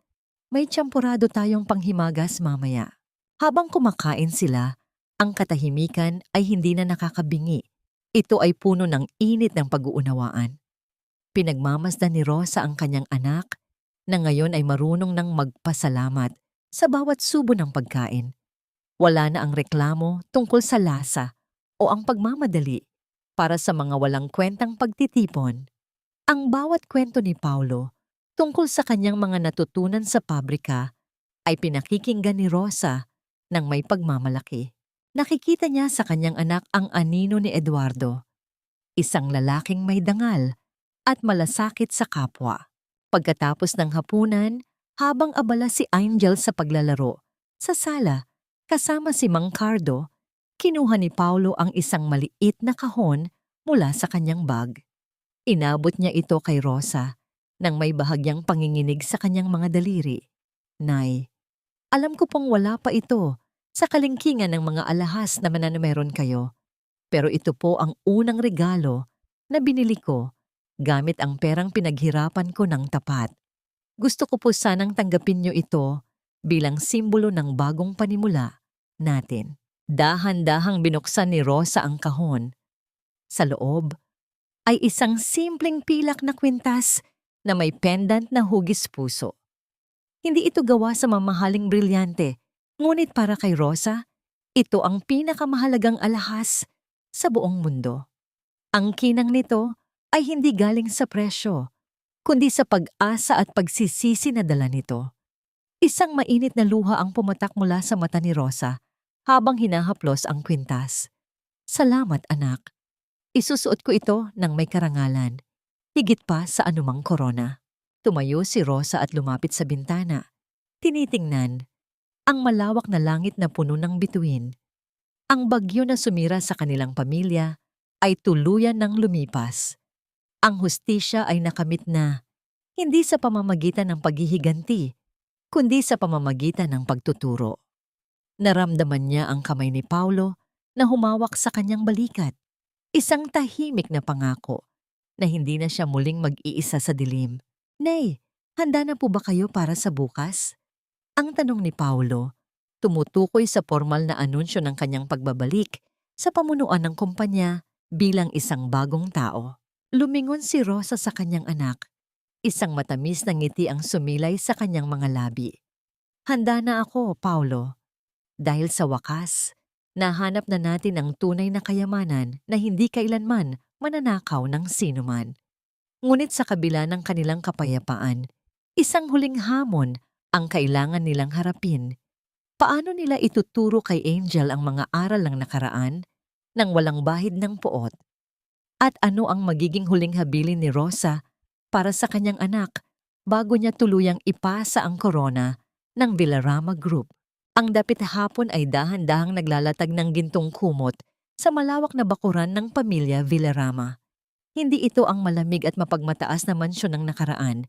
may tsampurado tayong panghimagas mamaya. Habang kumakain sila, ang katahimikan ay hindi na nakakabingi. Ito ay puno ng init ng pag-uunawaan. Pinagmamasdan ni Rosa ang kanyang anak na ngayon ay marunong ng magpasalamat sa bawat subo ng pagkain. Wala na ang reklamo tungkol sa lasa o ang pagmamadali para sa mga walang kwentang pagtitipon. Ang bawat kwento ni Paulo tungkol sa kanyang mga natutunan sa pabrika ay pinakikinggan ni Rosa ng may pagmamalaki. Nakikita niya sa kanyang anak ang anino ni Eduardo, isang lalaking may dangal at malasakit sa kapwa. Pagkatapos ng hapunan, habang abala si Angel sa paglalaro, sa sala, kasama si Mang Cardo, kinuha ni Paulo ang isang maliit na kahon mula sa kanyang bag. Inabot niya ito kay Rosa nang may bahagyang panginginig sa kanyang mga daliri. Nay, alam ko pong wala pa ito sa kalingkingan ng mga alahas na mananameron kayo, pero ito po ang unang regalo na binili ko gamit ang perang pinaghirapan ko ng tapat. Gusto ko po sanang tanggapin niyo ito bilang simbolo ng bagong panimula natin. Dahan-dahang binuksan ni Rosa ang kahon. Sa loob ay isang simpleng pilak na kwintas na may pendant na hugis puso. Hindi ito gawa sa mamahaling brilyante, ngunit para kay Rosa, ito ang pinakamahalagang alahas sa buong mundo. Ang kinang nito ay hindi galing sa presyo, kundi sa pag-asa at pagsisisi na dala nito. Isang mainit na luha ang pumatak mula sa mata ni Rosa habang hinahaplos ang kwintas. Salamat anak. Isusuot ko ito ng may karangalan. Higit pa sa anumang korona. Tumayo si Rosa at lumapit sa bintana. Tinitingnan ang malawak na langit na puno ng bituin. Ang bagyo na sumira sa kanilang pamilya ay tuluyan ng lumipas. Ang hustisya ay nakamit na, hindi sa pamamagitan ng paghihiganti, kundi sa pamamagitan ng pagtuturo. Naramdaman niya ang kamay ni Paulo na humawak sa kanyang balikat. Isang tahimik na pangako na hindi na siya muling mag-iisa sa dilim. Nay, handa na po ba kayo para sa bukas? Ang tanong ni Paulo, tumutukoy sa formal na anunsyo ng kanyang pagbabalik sa pamunuan ng kumpanya bilang isang bagong tao. Lumingon si Rosa sa kanyang anak. Isang matamis na ngiti ang sumilay sa kanyang mga labi. Handa na ako, Paulo. Dahil sa wakas, nahanap na natin ang tunay na kayamanan na hindi kailanman mananakaw ng sinuman. Ngunit sa kabila ng kanilang kapayapaan, isang huling hamon ang kailangan nilang harapin. Paano nila ituturo kay Angel ang mga aral ng nakaraan nang walang bahid ng puot? At ano ang magiging huling habilin ni Rosa para sa kanyang anak bago niya tuluyang ipasa ang korona ng Villarama Group? Ang dapit hapon ay dahan-dahang naglalatag ng gintong kumot sa malawak na bakuran ng pamilya Villarama. Hindi ito ang malamig at mapagmataas na mansyon ng nakaraan,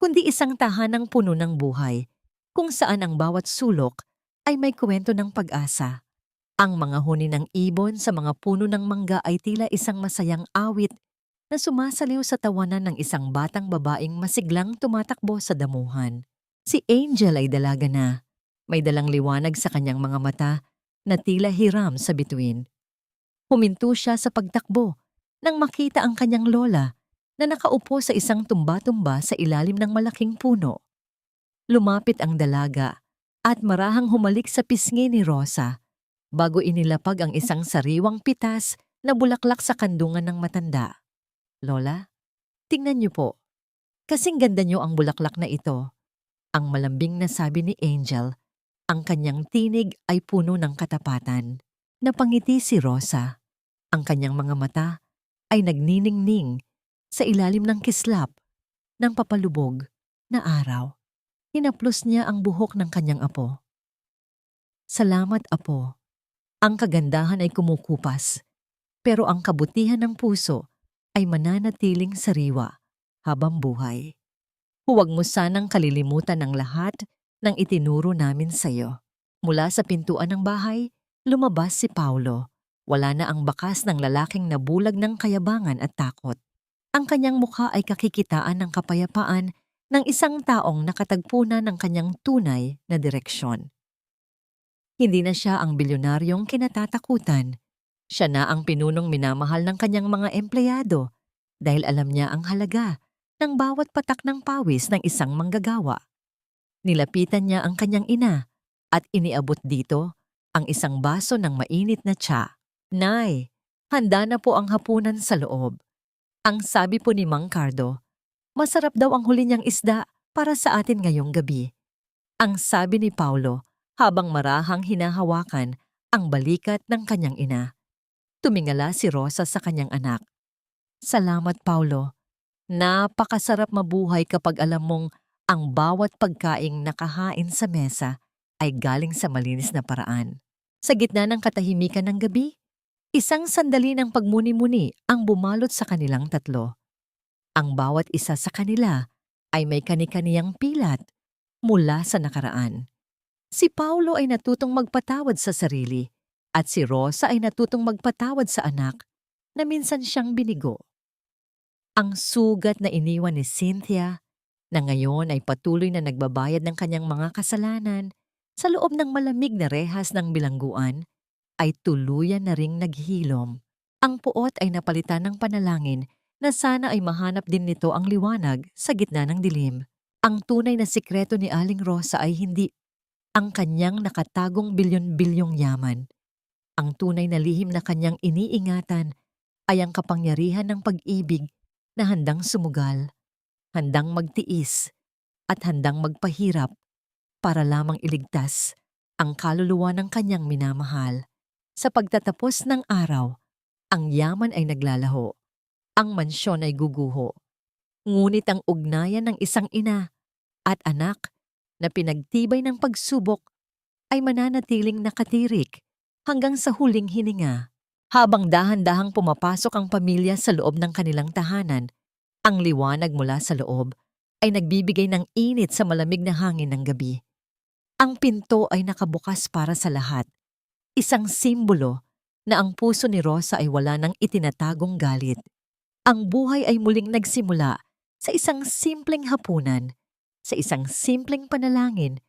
kundi isang tahanang puno ng buhay, kung saan ang bawat sulok ay may kwento ng pag-asa. Ang mga huni ng ibon sa mga puno ng mangga ay tila isang masayang awit na sumasaliw sa tawanan ng isang batang babaeng masiglang tumatakbo sa damuhan. Si Angel ay dalaga na. May dalang liwanag sa kanyang mga mata na tila hiram sa bituin. Huminto siya sa pagtakbo nang makita ang kanyang lola na nakaupo sa isang tumba-tumba sa ilalim ng malaking puno. Lumapit ang dalaga at marahang humalik sa pisngi ni Rosa bago inilapag ang isang sariwang pitas na bulaklak sa kandungan ng matanda. Lola, tingnan niyo po. Kasing ganda niyo ang bulaklak na ito. Ang malambing na sabi ni Angel. Ang kanyang tinig ay puno ng katapatan. Napangiti si Rosa. Ang kanyang mga mata ay nagniningning sa ilalim ng kislap ng papalubog na araw. Hinaplos niya ang buhok ng kanyang apo. Salamat, apo. Ang kagandahan ay kumukupas, pero ang kabutihan ng puso ay mananatiling sariwa habang buhay. Huwag mo sanang kalilimutan ang lahat ng itinuro namin sa iyo. Mula sa pintuan ng bahay, lumabas si Paulo. Wala na ang bakas ng lalaking nabulag ng kayabangan at takot. Ang kanyang mukha ay kakikitaan ng kapayapaan ng isang taong nakatagpo na ng kanyang tunay na direksyon. Hindi na siya ang bilyonaryong kinatatakutan. Siya na ang pinunong minamahal ng kanyang mga empleyado dahil alam niya ang halaga ng bawat patak ng pawis ng isang manggagawa. Nilapitan niya ang kanyang ina at iniabot dito ang isang baso ng mainit na tsa. Nay, handa na po ang hapunan sa loob. Ang sabi po ni Mang Cardo, masarap daw ang huli niyang isda para sa atin ngayong gabi. Ang sabi ni Paulo habang marahang hinahawakan ang balikat ng kanyang ina. Tumingala si Rosa sa kanyang anak. Salamat, Paulo. Napakasarap mabuhay kapag alam mong ang bawat pagkaing nakahain sa mesa ay galing sa malinis na paraan. Sa gitna ng katahimikan ng gabi, isang sandali ng pagmuni-muni ang bumalot sa kanilang tatlo. Ang bawat isa sa kanila ay may kani-kaniyang pilat mula sa nakaraan. Si Paulo ay natutong magpatawad sa sarili at si Rosa ay natutong magpatawad sa anak na minsan siyang binigo. Ang sugat na iniwan ni Cynthia na ngayon ay patuloy na nagbabayad ng kanyang mga kasalanan sa loob ng malamig na rehas ng bilangguan ay tuluyan na ring naghilom. Ang puot ay napalitan ng panalangin na sana ay mahanap din nito ang liwanag sa gitna ng dilim. Ang tunay na sikreto ni Aling Rosa ay hindi ang kanyang nakatagong bilyon-bilyong yaman. Ang tunay na lihim na kanyang iniingatan ay ang kapangyarihan ng pag-ibig na handang sumugal, handang magtiis, at handang magpahirap para lamang iligtas ang kaluluwa ng kanyang minamahal. Sa pagtatapos ng araw, ang yaman ay naglalaho, ang mansyon ay guguho. Ngunit ang ugnayan ng isang ina at anak na pinagtibay ng pagsubok ay mananatiling nakatirik hanggang sa huling hininga. Habang dahan-dahang pumapasok ang pamilya sa loob ng kanilang tahanan, ang liwanag mula sa loob ay nagbibigay ng init sa malamig na hangin ng gabi. Ang pinto ay nakabukas para sa lahat, isang simbolo na ang puso ni Rosa ay wala ng itinatagong galit. Ang buhay ay muling nagsimula sa isang simpleng hapunan, sa isang simpleng panalangin,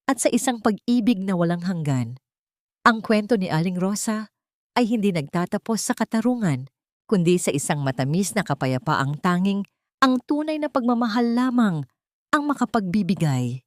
at sa isang pag-ibig na walang hanggan. Ang kwento ni Aling Rosa ay hindi nagtatapos sa katarungan, kundi sa isang matamis na kapayapaang tanging ang tunay na pagmamahal lamang ang makapagbibigay.